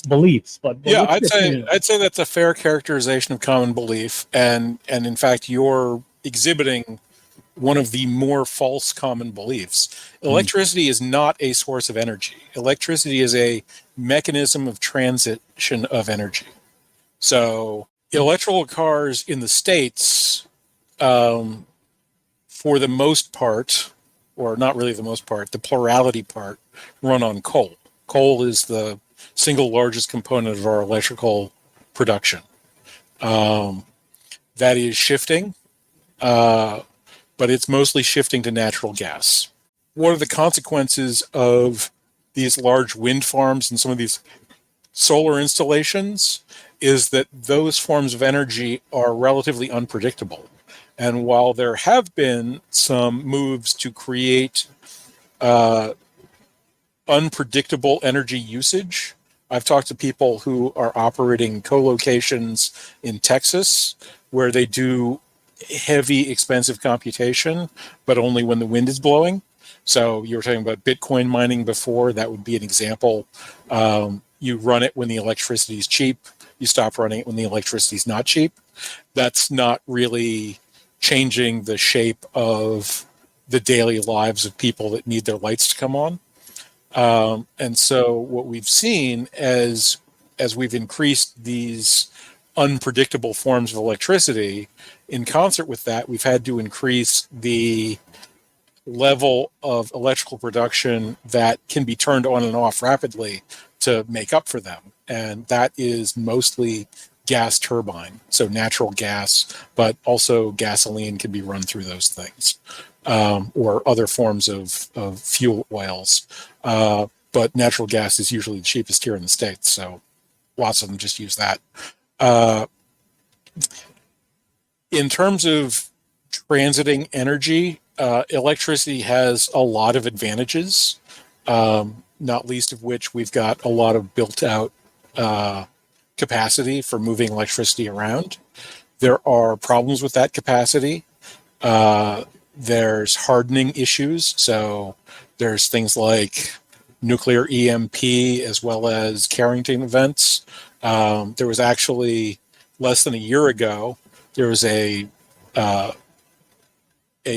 beliefs. But yeah, I'd say that's a fair characterization of common belief, and in fact, you're exhibiting one of the more false common beliefs. Electricity is not a source of energy. Electricity is a mechanism of transition of energy. So electrical cars in the States, for the most part, or not really the most part, the plurality part, run on coal. Coal is the single largest component of our electrical production. That is shifting, but it's mostly shifting to natural gas. What are the consequences of these large wind farms and some of these solar installations is that those forms of energy are relatively unpredictable. And while there have been some moves to create unpredictable energy usage, I've talked to people who are operating co-locations in Texas where they do heavy, expensive computation, but only when the wind is blowing. So you were talking about Bitcoin mining before. That would be an example. You run it when the electricity is cheap. You stop running it when the electricity is not cheap. That's not really changing the shape of the daily lives of people that need their lights to come on. And so what we've seen as we've increased these unpredictable forms of electricity, in concert with that, we've had to increase the level of electrical production that can be turned on and off rapidly to make up for them. And that is mostly gas turbine, so natural gas, but also gasoline can be run through those things, or other forms of fuel oils. But natural gas is usually the cheapest here in the States, so lots of them just use that. In terms of transiting energy, electricity has a lot of advantages, not least of which we've got a lot of built out capacity for moving electricity around. There are problems with that capacity. There's hardening issues. So there's things like nuclear EMP as well as Carrington events. There was actually less than a year ago, there was a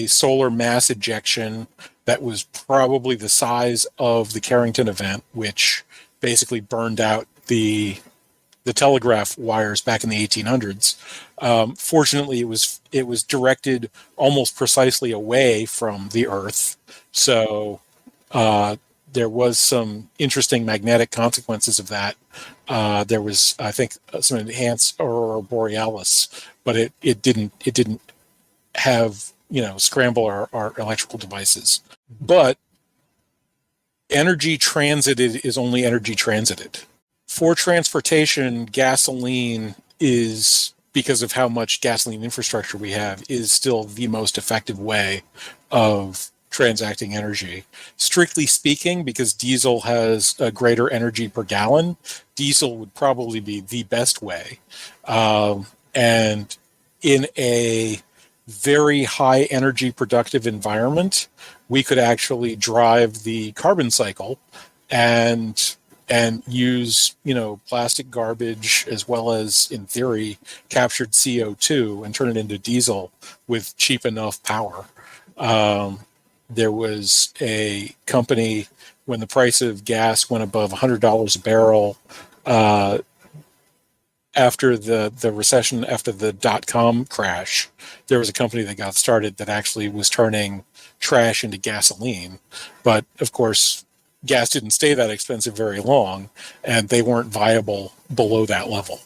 solar mass ejection that was probably the size of the Carrington event, which basically burned out the telegraph wires back in the 1800s. Fortunately, it was directed almost precisely away from the Earth, so there was some interesting magnetic consequences of that. There was, I think, some enhanced aurora borealis, but it didn't have, scramble our electrical devices. But energy transited is only energy transited. For transportation, gasoline is, because of how much gasoline infrastructure we have, is still the most effective way of transacting energy. Strictly speaking, because diesel has a greater energy per gallon, diesel would probably be the best way. And in a very high energy productive environment, we could actually drive the carbon cycle and use, plastic garbage as well as, in theory, captured CO2 and turn it into diesel with cheap enough power. There was a company, when the price of gas went above $100 a barrel, after the recession, after the dot-com crash, there was a company that got started that actually was turning trash into gasoline. But of course, gas didn't stay that expensive very long, and they weren't viable below that level.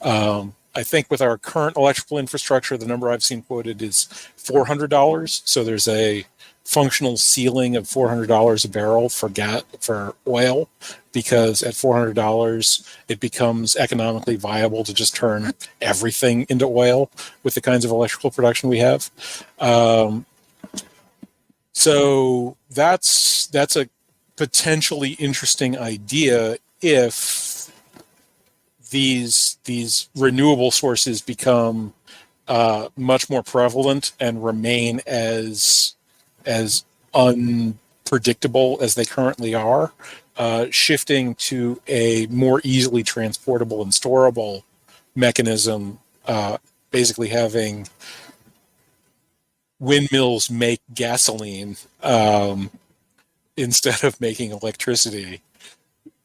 I think with our current electrical infrastructure, the number I've seen quoted is $400. So there's a functional ceiling of $400 a barrel for oil, because at $400 it becomes economically viable to just turn everything into oil with the kinds of electrical production we have. So that's a potentially interesting idea if these renewable sources become much more prevalent and remain as unpredictable as they currently are. Shifting to a more easily transportable and storable mechanism, basically having windmills make gasoline instead of making electricity,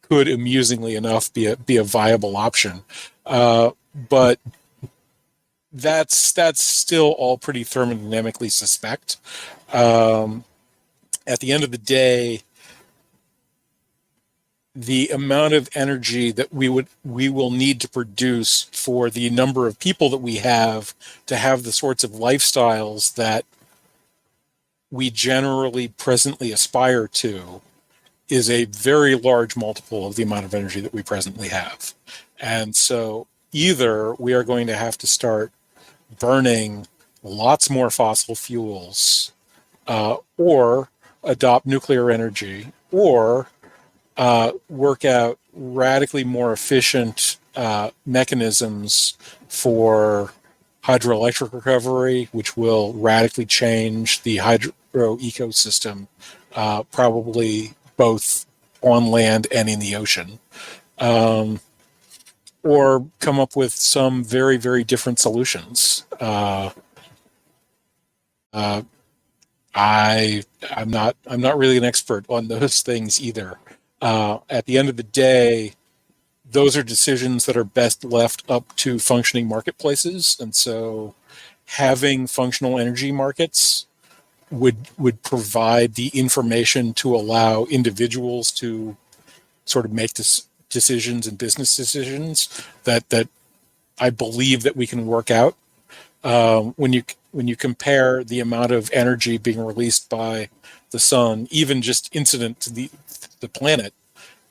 could amusingly enough be a viable option. But that's still all pretty thermodynamically suspect. At the end of the day, the amount of energy that we will need to produce for the number of people that we have to have the sorts of lifestyles that we generally presently aspire to is a very large multiple of the amount of energy that we presently have. And so either we are going to have to start burning lots more fossil fuels, or adopt nuclear energy, or work out radically more efficient mechanisms for hydroelectric recovery, which will radically change the hydro ecosystem, probably both on land and in the ocean. Or come up with some very, very different solutions. I'm not really an expert on those things either. At the end of the day, those are decisions that are best left up to functioning marketplaces, and so having functional energy markets would provide the information to allow individuals to sort of make decisions and business decisions that I believe that we can work out. When you compare the amount of energy being released by the sun, even just incident to the planet,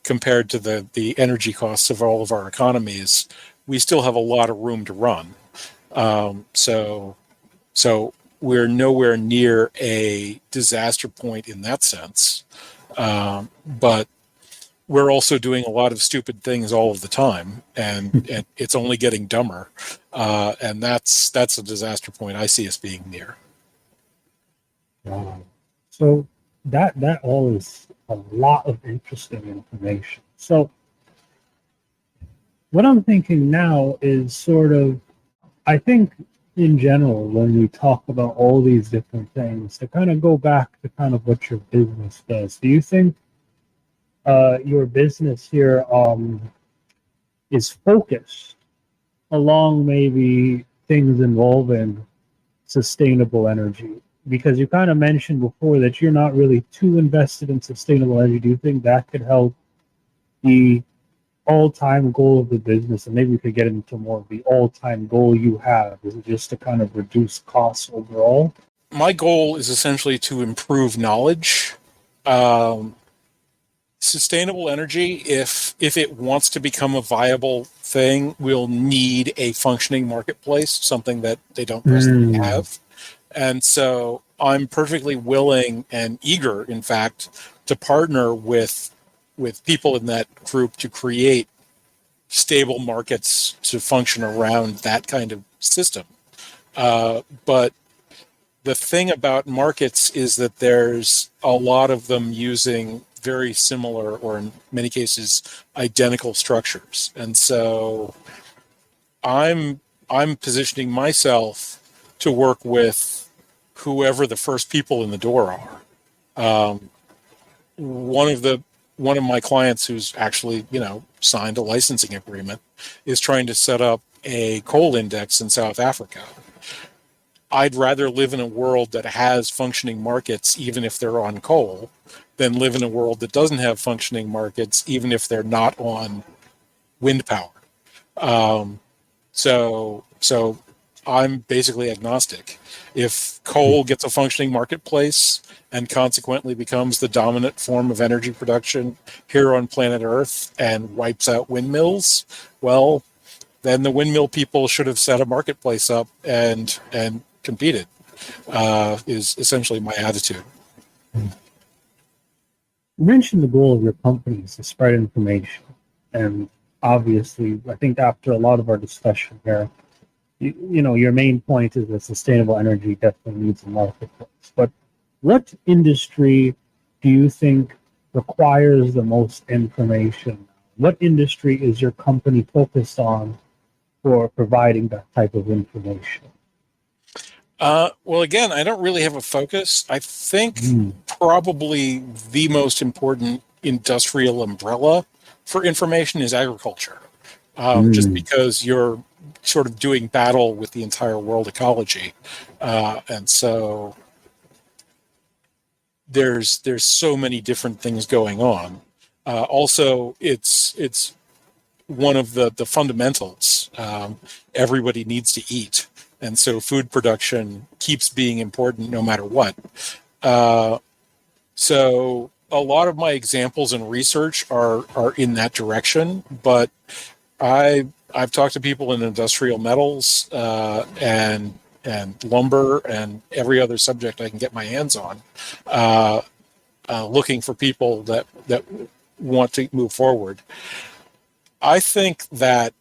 compared to the energy costs of all of our economies, we still have a lot of room to run. So we're nowhere near a disaster point in that sense. But we're also doing a lot of stupid things all of the time, and it's only getting dumber. And that's a disaster point I see us being near. Wow. So that all is a lot of interesting information. So what I'm thinking now is sort of, I think in general, when we talk about all these different things, to kind of go back to kind of what your business does, do you think your business here is focused along maybe things involving sustainable energy? Because you kind of mentioned before that you're not really too invested in sustainable energy. Do you think that could help the all-time goal of the business? And maybe we could get into more of the all-time goal you have. Is it just to kind of reduce costs overall? My goal is essentially to improve knowledge. Sustainable energy, if it wants to become a viable thing, will need a functioning marketplace, something that they don't presently have. And so I'm perfectly willing and eager, in fact, to partner with people in that group to create stable markets to function around that kind of system. But the thing about markets is that there's a lot of them using very similar, or in many cases, identical structures. And so I'm positioning myself to work with whoever the first people in the door are. One of my clients, who's actually, signed a licensing agreement, is trying to set up a coal index in South Africa. I'd rather live in a world that has functioning markets, even if they're on coal, than live in a world that doesn't have functioning markets, even if they're not on wind power. So I'm basically agnostic. If coal gets a functioning marketplace and consequently becomes the dominant form of energy production here on planet Earth and wipes out windmills, well, then the windmill people should have set a marketplace up and competed, is essentially my attitude. You mentioned the goal of your company is to spread information. And obviously, I think after a lot of our discussion here, your main point is that sustainable energy definitely needs a marketplace. But what industry do you think requires the most information? What industry is your company focused on for providing that type of information? Well, again, I don't really have a focus. I think probably the most important industrial umbrella for information is agriculture, just because you're sort of doing battle with the entire world ecology, and so there's so many different things going on. Also, it's one of the fundamentals. Everybody needs to eat, and so food production keeps being important no matter what. So a lot of my examples and research are in that direction, but I've talked to people in industrial metals and lumber and every other subject I can get my hands on, looking for people that want to move forward. I think that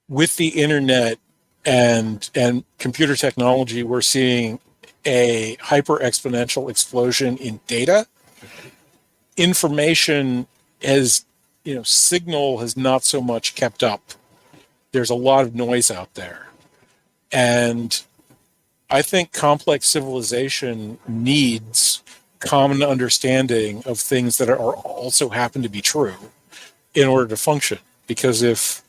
with the internet and computer technology, we're seeing a hyper exponential explosion in data. Information has, signal has not so much kept up. There's a lot of noise out there. And I think complex civilization needs common understanding of things that are also happen to be true in order to function. Because if,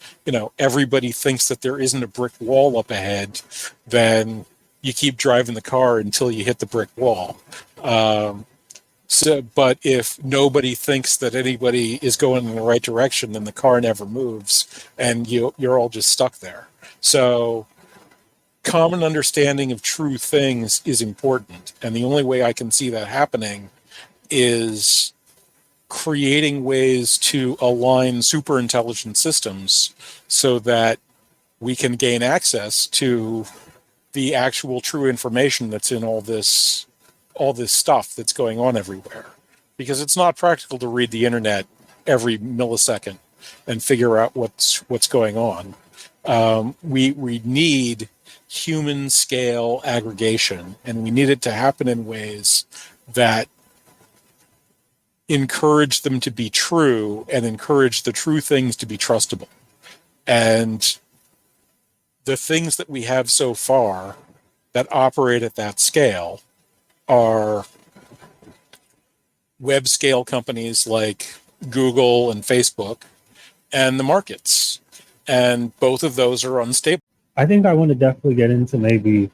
everybody thinks that there isn't a brick wall up ahead, then you keep driving the car until you hit the brick wall. But if nobody thinks that anybody is going in the right direction, then the car never moves, and you're all just stuck there. So common understanding of true things is important, and the only way I can see that happening is creating ways to align super intelligent systems so that we can gain access to the actual true information that's in all this stuff that's going on everywhere. Because it's not practical to read the internet every millisecond and figure out what's going on. We need human scale aggregation, and we need it to happen in ways that encourage them to be true and encourage the true things to be trustable. And the things that we have so far that operate at that scale are web scale companies like Google and Facebook and the markets. And both of those are unstable. I think I want to definitely get into maybe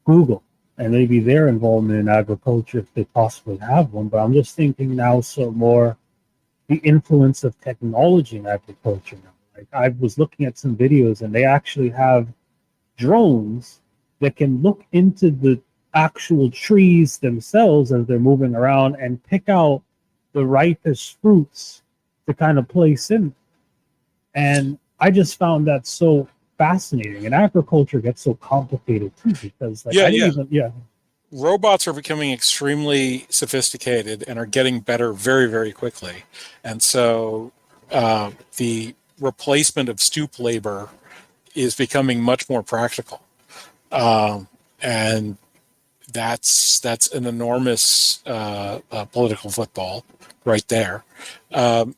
Google and maybe their involvement in agriculture if they possibly have one. But I'm just thinking now so more the influence of technology in agriculture now. Like I was looking at some videos and they actually have drones that can look into the actual trees themselves as they're moving around and pick out the ripest fruits to kind of place in. And I just found that so fascinating. And agriculture gets so complicated too because robots are becoming extremely sophisticated and are getting better very, very quickly. And so the replacement of stoop labor is becoming much more practical. And that's an enormous political football right there.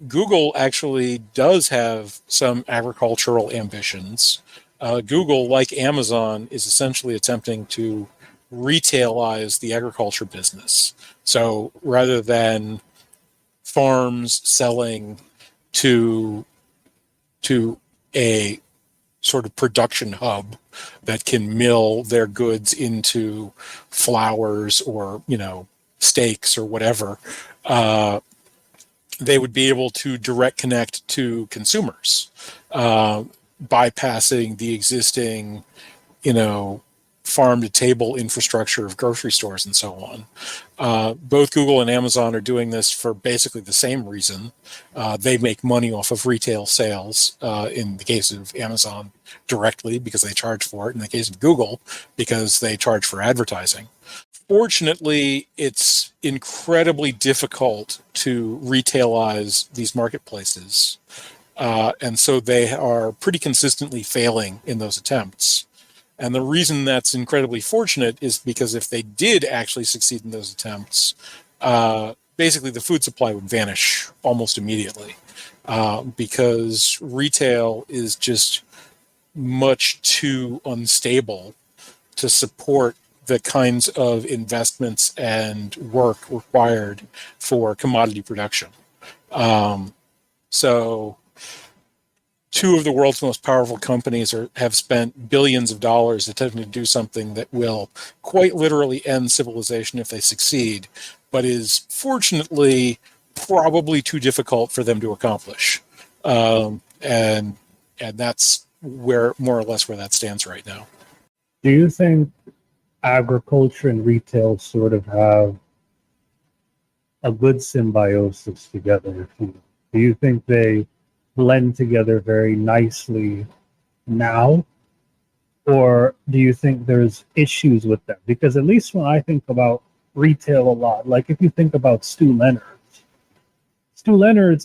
Google actually does have some agricultural ambitions. Google, like Amazon, is essentially attempting to retailize the agriculture business. So rather than farms selling to a sort of production hub that can mill their goods into flours or, steaks or whatever, they would be able to direct connect to consumers, bypassing the existing, farm to table infrastructure of grocery stores and so on. Both Google and Amazon are doing this for basically the same reason. They make money off of retail sales, in the case of Amazon directly because they charge for it, in the case of Google because they charge for advertising. Fortunately, it's incredibly difficult to retailize these marketplaces. And so they are pretty consistently failing in those attempts. And the reason that's incredibly fortunate is because if they did actually succeed in those attempts, basically the food supply would vanish almost immediately, because retail is just much too unstable to support the kinds of investments and work required for commodity production. So two of the world's most powerful companies have spent billions of dollars attempting to do something that will quite literally end civilization if they succeed, but is fortunately probably too difficult for them to accomplish. And that's where more or less where that stands right now. Do you think agriculture and retail sort of have a good symbiosis together? Do you think they blend together very nicely now? Or do you think there's issues with them? Because at least when I think about retail a lot, like if you think about Stu Leonard's,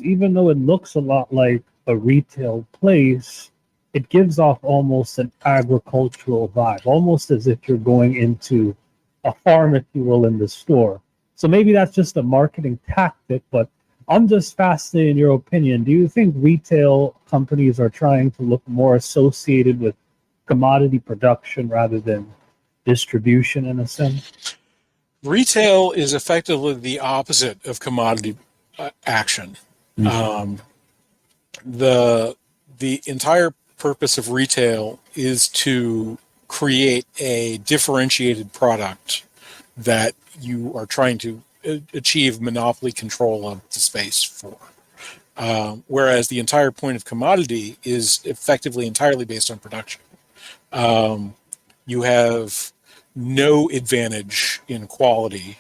even though it looks a lot like a retail place, it gives off almost an agricultural vibe, almost as if you're going into a farm, if you will, in the store. So maybe that's just a marketing tactic, but I'm just fascinated in your opinion. Do you think retail companies are trying to look more associated with commodity production rather than distribution in a sense? Retail is effectively the opposite of commodity action. Mm-hmm. The entire purpose of retail is to create a differentiated product that you are trying to achieve monopoly control of the space for. Whereas the entire point of commodity is effectively entirely based on production. You have no advantage in quality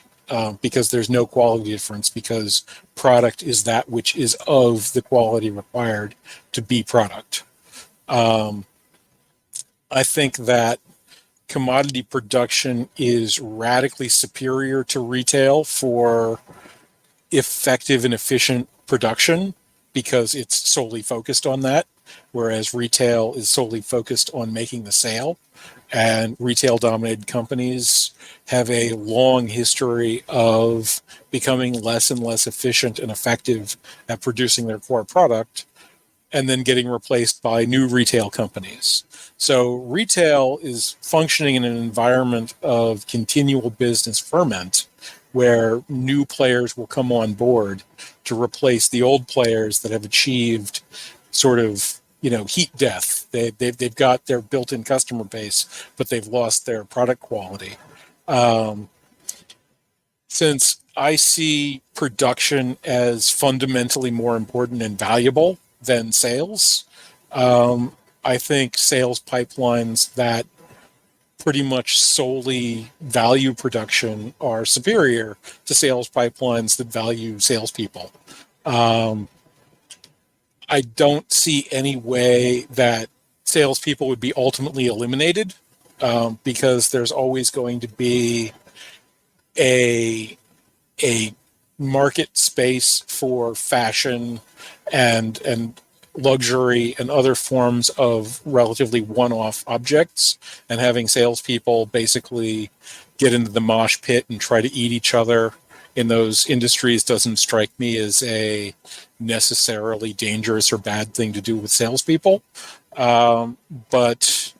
because there's no quality difference, because product is that which is of the quality required to be product. I think that commodity production is radically superior to retail for effective and efficient production because it's solely focused on that, whereas retail is solely focused on making the sale. And retail dominated companies have a long history of becoming less and less efficient and effective at producing their core product, and then getting replaced by new retail companies. So retail is functioning in an environment of continual business ferment, where new players will come on board to replace the old players that have achieved sort of, heat death. They've got their built-in customer base, but they've lost their product quality. Since I see production as fundamentally more important and valuable than sales, I think sales pipelines that pretty much solely value production are superior to sales pipelines that value salespeople. I don't see any way that salespeople would be ultimately eliminated because there's always going to be a market space for fashion and luxury and other forms of relatively one-off objects, and having salespeople basically get into the mosh pit and try to eat each other in those industries doesn't strike me as a necessarily dangerous or bad thing to do with salespeople. But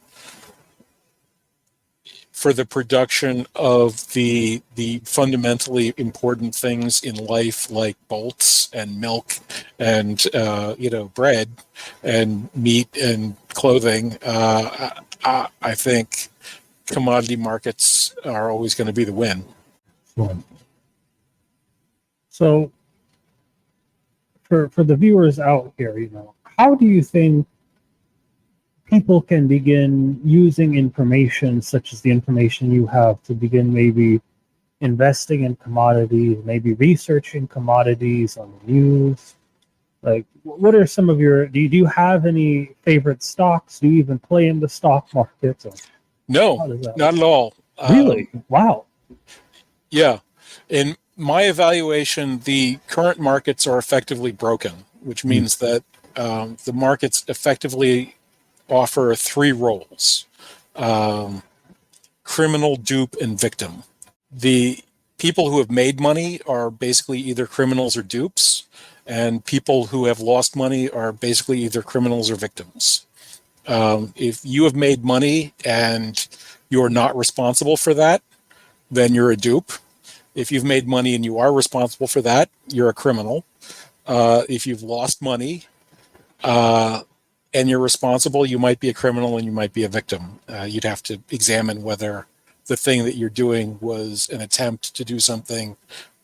for the production of the fundamentally important things in life, like bolts and milk and bread and meat and clothing, I think commodity markets are always going to be the win. So for the viewers out here, how do you think people can begin using information such as the information you have to begin maybe investing in commodities, maybe researching commodities on the news? Like, what are some of do you have any favorite stocks? Do you even play in the stock markets? No, not at all. Really? Wow. Yeah. In my evaluation, the current markets are effectively broken, which means that the markets effectively offer three roles: criminal, dupe, and victim. The people who have made money are basically either criminals or dupes, and people who have lost money are basically either criminals or victims. If you have made money and you're not responsible for that, then you're a dupe. If you've made money and you are responsible for that, you're a criminal. If you've lost money and you're responsible, you might be a criminal and you might be a victim. You'd have to examine whether the thing that you're doing was an attempt to do something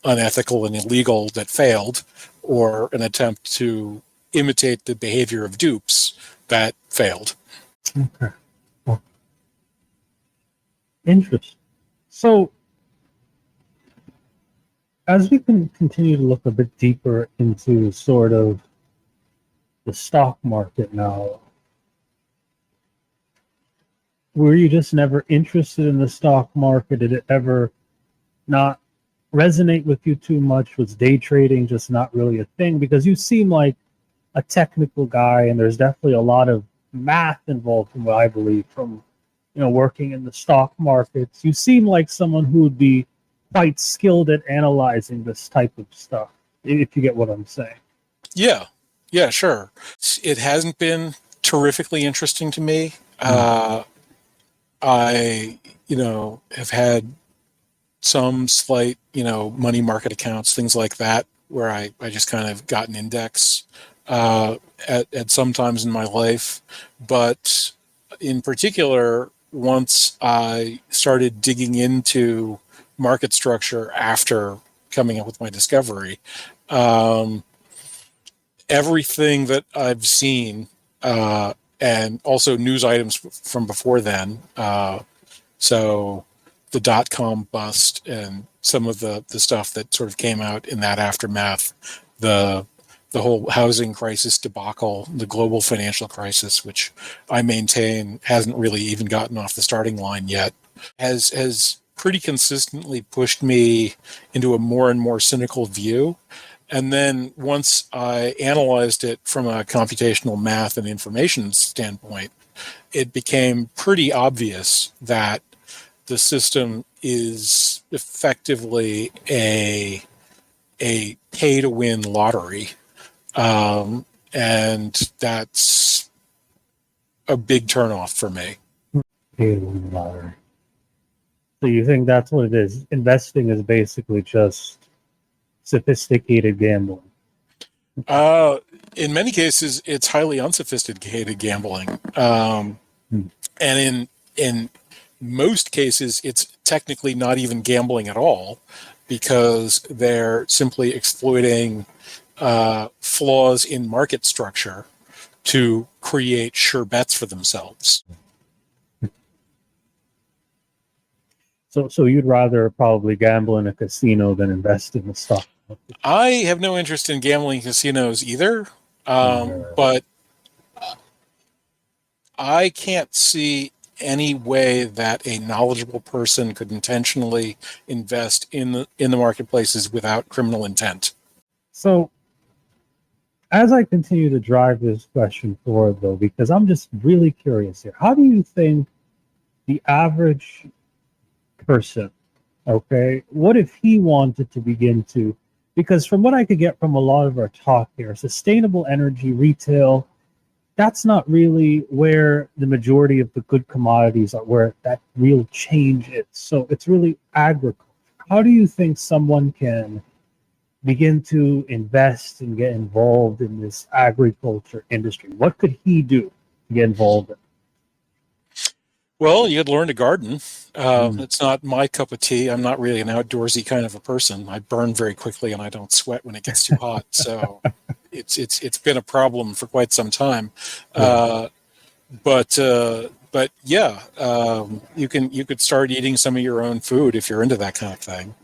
unethical and illegal that failed, or an attempt to imitate the behavior of dupes that failed. Okay. Well, interesting. So, as we can continue to look a bit deeper into sort of the stock market now, were you just never interested in the stock market? Did it ever not resonate with you too much? Was day trading just not really a thing? Because you seem like a technical guy, and there's definitely a lot of math involved, from what I believe, from working in the stock markets. You seem like someone who would be quite skilled at analyzing this type of stuff, if you get what I'm saying. Yeah, sure. It hasn't been terrifically interesting to me. I, have had some slight, money market accounts, things like that, where I just kind of got an index at some times in my life. But in particular, once I started digging into market structure after coming up with my discovery, everything that I've seen, and also news items from before then, so the dot-com bust and some of the stuff that sort of came out in that aftermath, the whole housing crisis debacle, the global financial crisis, which I maintain hasn't really even gotten off the starting line yet, has pretty consistently pushed me into a more and more cynical view. And then once I analyzed it from a computational math and information standpoint, it became pretty obvious that the system is effectively a pay-to-win lottery. And that's a big turnoff for me. Pay-to-win lottery. So you think that's what it is? Investing is basically just sophisticated gambling. In many cases, it's highly unsophisticated gambling. And in most cases, it's technically not even gambling at all, because they're simply exploiting flaws in market structure to create sure bets for themselves. So you'd rather probably gamble in a casino than invest in the stock market? I have no interest in gambling casinos either, but I can't see any way that a knowledgeable person could intentionally invest in the marketplaces without criminal intent. So, as I continue to drive this question forward, though, because I'm just really curious here, how do you think the average person, okay, what if he wanted to begin to, because from what I could get from a lot of our talk here, sustainable energy, retail, that's not really where the majority of the good commodities are, where that real change is. So it's really agriculture. How do you think someone can begin to invest and get involved in this agriculture industry? What could he do to get involved in? Well, you could learn to garden. It's not my cup of tea. I'm not really an outdoorsy kind of a person. I burn very quickly and I don't sweat when it gets too hot. So it's been a problem for quite some time. But yeah, you could start eating some of your own food if you're into that kind of thing.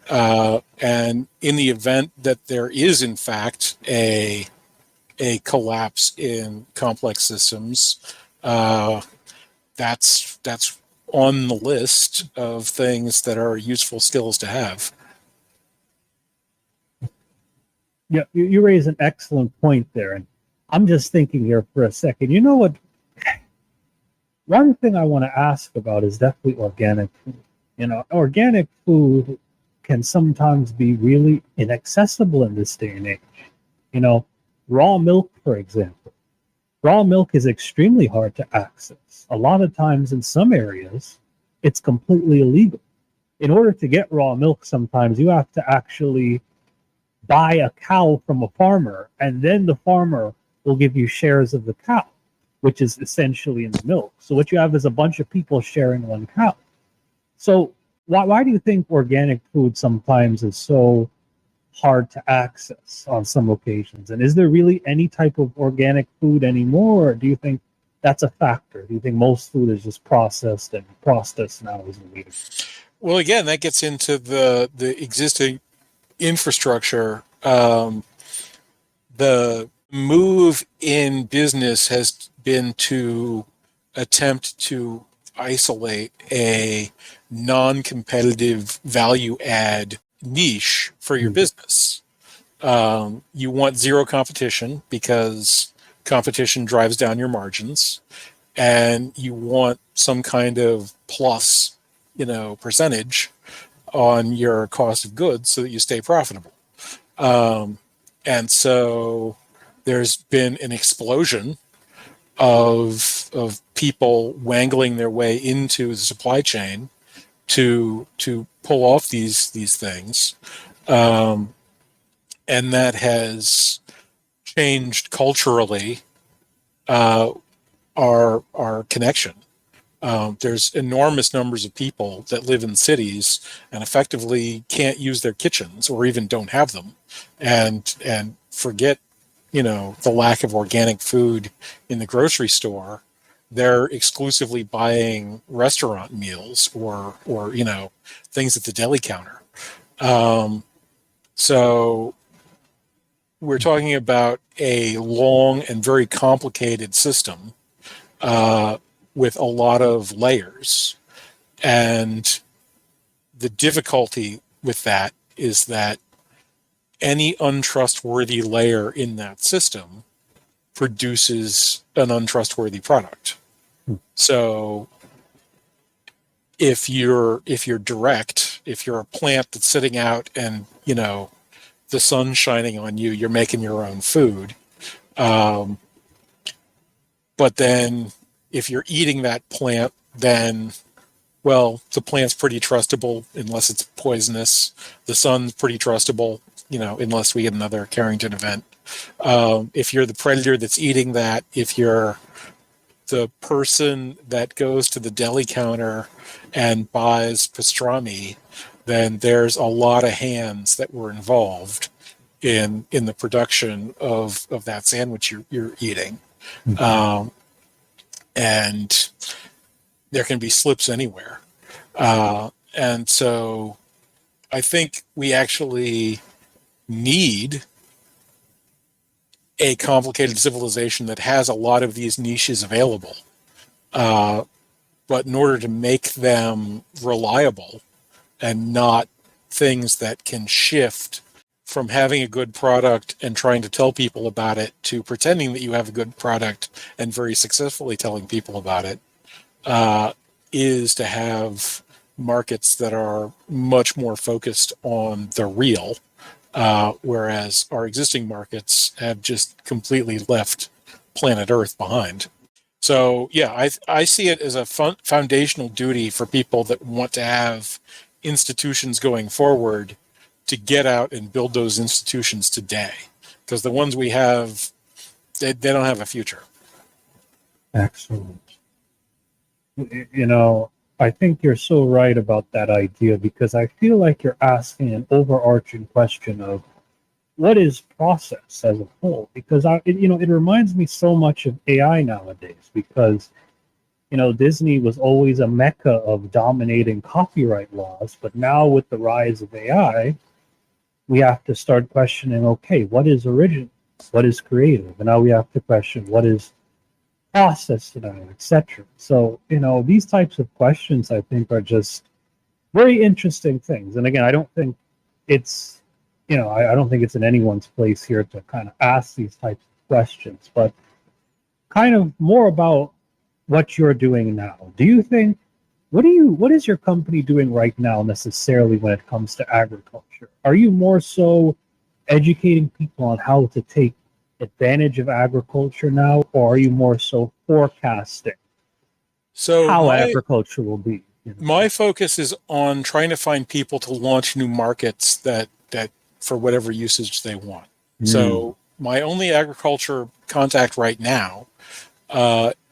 And in the event that there is in fact a collapse in complex systems, that's on the list of things that are useful skills to have. Yeah, you raise an excellent point there, and I'm just thinking here for a second. You know what? One thing I want to ask about is definitely organic food. Organic food can sometimes be really inaccessible in this day and age. Raw milk, for example. Raw milk is extremely hard to access. A lot of times in some areas, it's completely illegal. In order to get raw milk, sometimes you have to actually buy a cow from a farmer, and then the farmer will give you shares of the cow, which is essentially in the milk. So what you have is a bunch of people sharing one cow. So why do you think organic food sometimes is so hard to access on some occasions? And is there really any type of organic food anymore? Or do you think that's a factor? Do you think most food is just processed and processed now is the leader? Well, again, that gets into the existing infrastructure. The move in business has been to attempt to isolate a non-competitive value add niche for your business. You want zero competition because competition drives down your margins, and you want some kind of plus, percentage on your cost of goods so that you stay profitable. And so there's been an explosion of people wangling their way into the supply chain to pull off these things, and that has changed culturally our connection. There's enormous numbers of people that live in cities and effectively can't use their kitchens or even don't have them, and forget the lack of organic food in the grocery store. They're exclusively buying restaurant meals or things at the deli counter. So we're talking about a long and very complicated system with a lot of layers. And the difficulty with that is that any untrustworthy layer in that system produces an untrustworthy product. So if you're direct, if you're a plant that's sitting out and the sun's shining on you, you're making your own food. But then if you're eating that plant, then, well, the plant's pretty trustable unless it's poisonous. The sun's pretty trustable, unless we get another Carrington event. If you're the predator that's eating that, if you're the person that goes to the deli counter and buys pastrami, then there's a lot of hands that were involved in the production of that sandwich you're eating. And there can be slips anywhere. And so I think we actually need a complicated civilization that has a lot of these niches available. But in order to make them reliable and not things that can shift from having a good product and trying to tell people about it to pretending that you have a good product and very successfully telling people about it, is to have markets that are much more focused on the real, whereas our existing markets have just completely left planet Earth behind. So yeah, I see it as a foundational duty for people that want to have institutions going forward to get out and build those institutions today, because the ones we have, they don't have a future. Excellent. I think you're so right about that idea, because I feel like you're asking an overarching question of what is process as a whole, because it reminds me so much of AI nowadays, because Disney was always a mecca of dominating copyright laws, but now with the rise of AI, we have to start questioning, okay, what is original, what is creative, and now we have to question what is process now, etc. So these types of questions, I think, are just very interesting things. And again, I don't think it's I don't think it's in anyone's place here to kind of ask these types of questions, but kind of more about what you're doing now. Do you think what is your company doing right now necessarily when it comes to agriculture? Are you more so educating people on how to take advantage of agriculture now, or are you more so forecasting how agriculture will be? My focus is on trying to find people to launch new markets that for whatever usage they want. So my only agriculture contact right now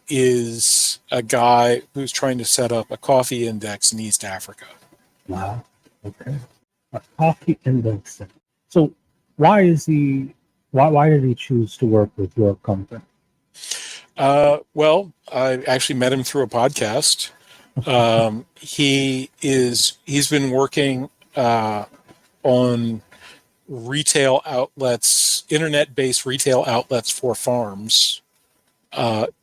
is a guy who's trying to set up a coffee index in East Africa. Wow. Okay. A coffee index. So why is he? Why did he choose to work with your company? Well, I actually met him through a podcast. He's been working on retail outlets, internet-based retail outlets for farms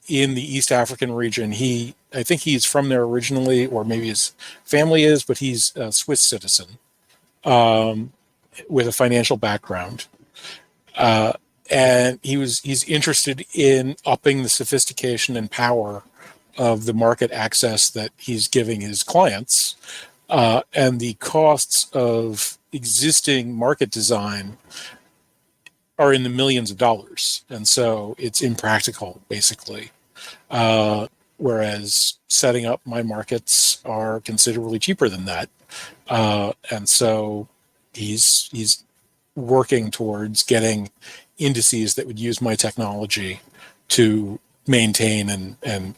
in the East African region. I think he's from there originally, or maybe his family is, but he's a Swiss citizen um, with a financial background. And he's interested in upping the sophistication and power of the market access that he's giving his clients, and the costs of existing market design are in the millions of dollars, and so it's impractical, basically. Whereas setting up my markets are considerably cheaper than that, and so he's working towards getting indices that would use my technology to maintain and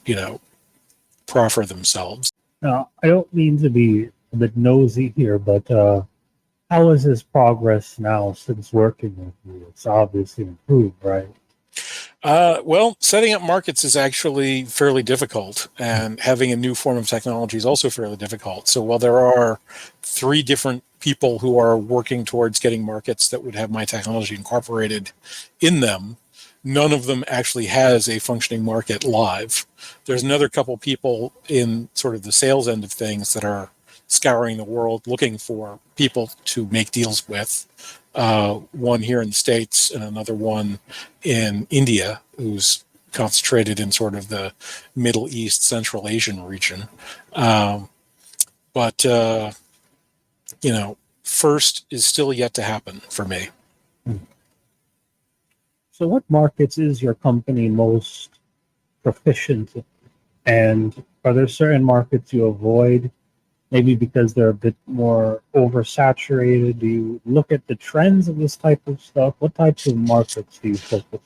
proffer themselves. Now, I don't mean to be a bit nosy here, but how is his progress now since working with you? It's obviously improved, right? Well, setting up markets is actually fairly difficult, and having a new form of technology is also fairly difficult. So while there are 3 different people who are working towards getting markets that would have my technology incorporated in them, none of them actually has a functioning market live. There's another couple people in sort of the sales end of things that are scouring the world looking for people to make deals with. One here in the States and another one in India, who's concentrated in sort of the Middle East, Central Asian region. But first is still yet to happen for me. So, what markets is your company most proficient in? And are there certain markets you avoid, maybe because they're a bit more oversaturated? Do you look at the trends of this type of stuff? What types of markets do you focus on?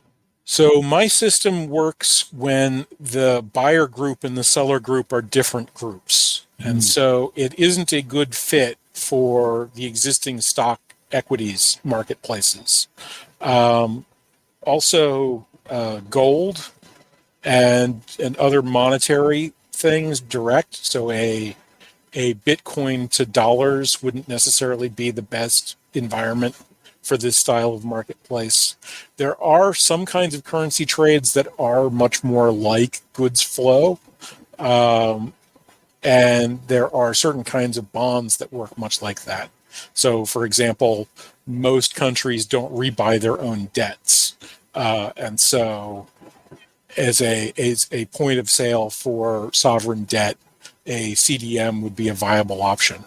So my system works when the buyer group and the seller group are different groups. And so it isn't a good fit for the existing stock equities marketplaces. Also, gold and other monetary things direct. So a Bitcoin to dollars wouldn't necessarily be the best environment for this style of marketplace. There are some kinds of currency trades that are much more like goods flow. And there are certain kinds of bonds that work much like that. So, for example, most countries don't rebuy their own debts. And so, as a point of sale for sovereign debt, a CDM would be a viable option.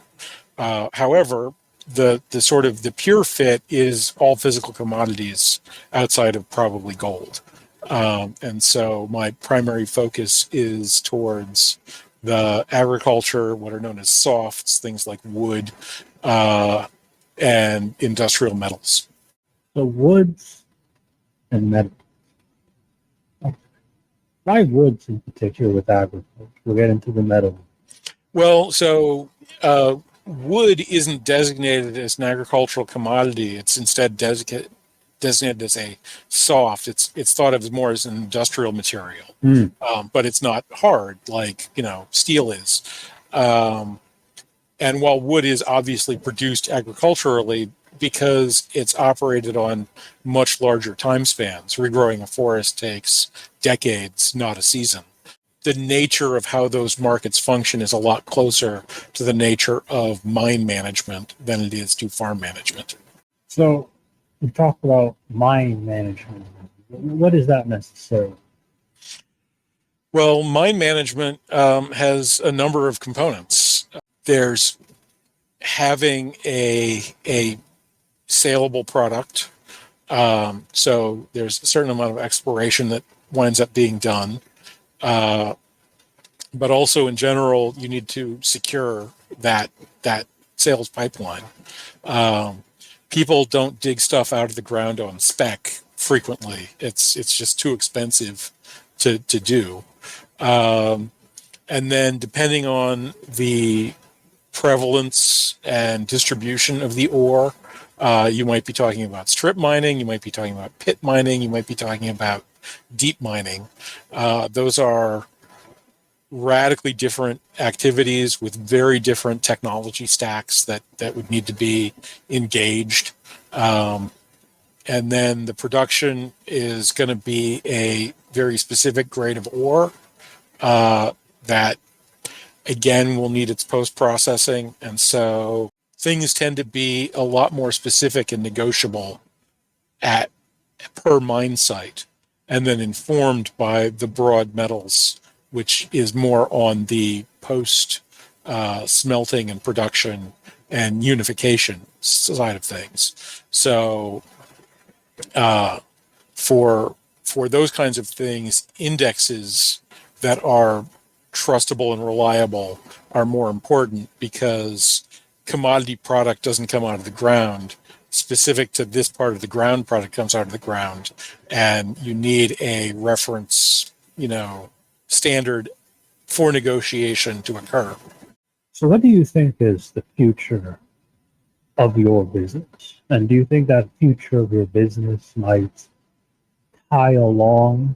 However, the sort of the pure fit is all physical commodities outside of probably gold. And so my primary focus is towards the agriculture, what are known as softs, things like wood, and industrial metals. So, woods and metal. Why woods in particular with agriculture? We'll get into the metal. Well, so wood isn't designated as an agricultural commodity. It's instead designated as a soft. It's thought of more as an industrial material, but it's not hard like steel is. And while wood is obviously produced agriculturally, because it's operated on much larger time spans, regrowing a forest takes decades, not a season. The nature of how those markets function is a lot closer to the nature of mine management than it is to farm management. So, we talk about mine management. What is that necessarily? Well, mine management has a number of components. There's having a saleable product. So there's a certain amount of exploration that winds up being done. But also in general, you need to secure that sales pipeline. People don't dig stuff out of the ground on spec frequently. It's just too expensive to do. And then depending on the prevalence and distribution of the ore. You might be talking about strip mining, you might be talking about pit mining, you might be talking about deep mining. Those are radically different activities with very different technology stacks that would need to be engaged. And then the production is going to be a very specific grade of ore that, again, will need its post-processing. And so things tend to be a lot more specific and negotiable at per mine site, and then informed by the broad metals, which is more on the post smelting and production and unification side of things. So for those kinds of things, indexes that are trustable and reliable are more important, because commodity product doesn't come out of the ground. Specific to this part of the ground, product comes out of the ground, and you need a reference, standard for negotiation to occur. So what do you think is the future of your business? And do you think that future of your business might tie along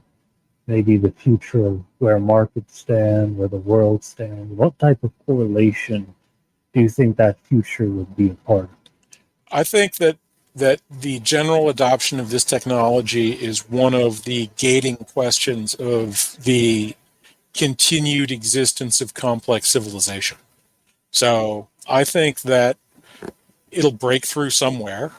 maybe the future of where markets stand, where the world stands? What type of correlation do you think that future would be a part of? I think that the general adoption of this technology is one of the gating questions of the continued existence of complex civilization. So I think that it'll break through somewhere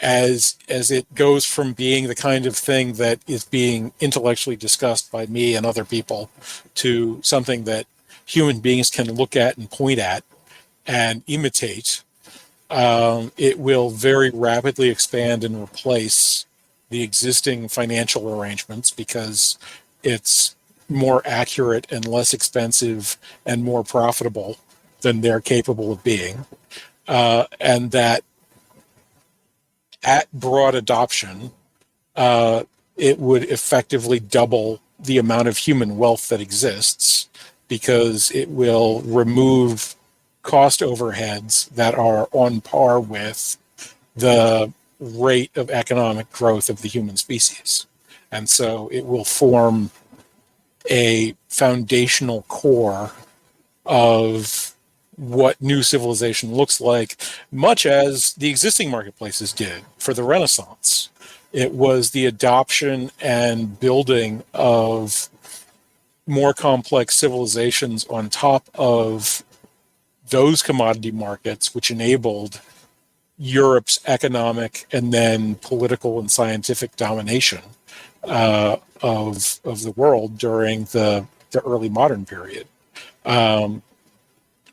as it goes from being the kind of thing that is being intellectually discussed by me and other people to something that human beings can look at and point at and imitate. It will very rapidly expand and replace the existing financial arrangements, because it's more accurate and less expensive and more profitable than they're capable of being. And that at broad adoption, it would effectively double the amount of human wealth that exists, because it will remove cost overheads that are on par with the rate of economic growth of the human species. And so it will form a foundational core of what new civilization looks like, much as the existing marketplaces did for the Renaissance. It was the adoption and building of more complex civilizations on top of those commodity markets, which enabled Europe's economic and then political and scientific domination of the world during the early modern period.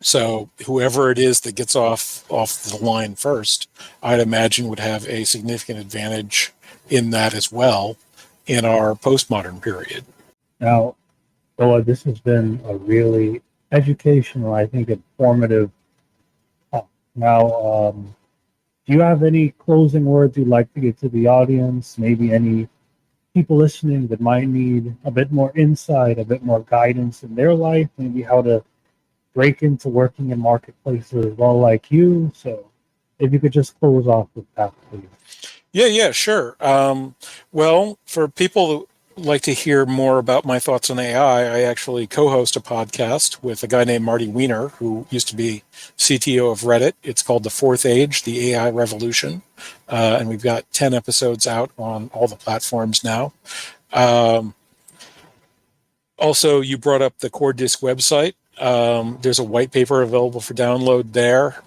So whoever it is that gets off the line first, I'd imagine would have a significant advantage in that as well in our postmodern period. Now, Noah, this has been a really educational, I think, informative talk. Now, do you have any closing words you'd like to give to the audience? Maybe any people listening that might need a bit more insight, a bit more guidance in their life, maybe how to break into working in marketplaces as well like you. So if you could just close off with that, please. Yeah, sure. Well, for people who like to hear more about my thoughts on AI, I actually co-host a podcast with a guy named Marty Wiener, who used to be CTO of Reddit. It's called The Fourth Age, the AI Revolution. And we've got 10 episodes out on all the platforms now. Also, you brought up the Core Disk website. There's a white paper available for download there.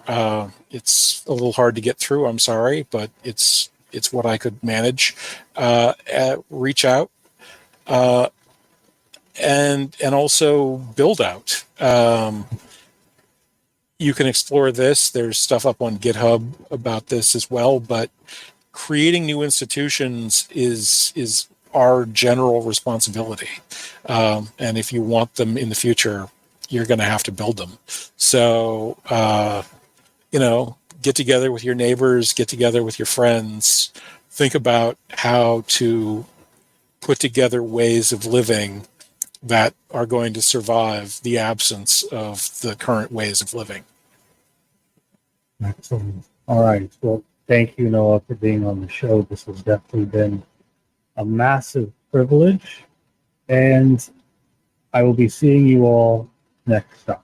It's a little hard to get through, I'm sorry, but it's what I could manage. Reach out. And also build out. You can explore this. There's stuff up on GitHub about this as well, but creating new institutions is our general responsibility. And if you want them in the future, you're going to have to build them. So, get together with your neighbors, get together with your friends, think about how to put together ways of living that are going to survive the absence of the current ways of living. Excellent. All right. Well, thank you, Noah, for being on the show. This has definitely been a massive privilege, and I will be seeing you all next time.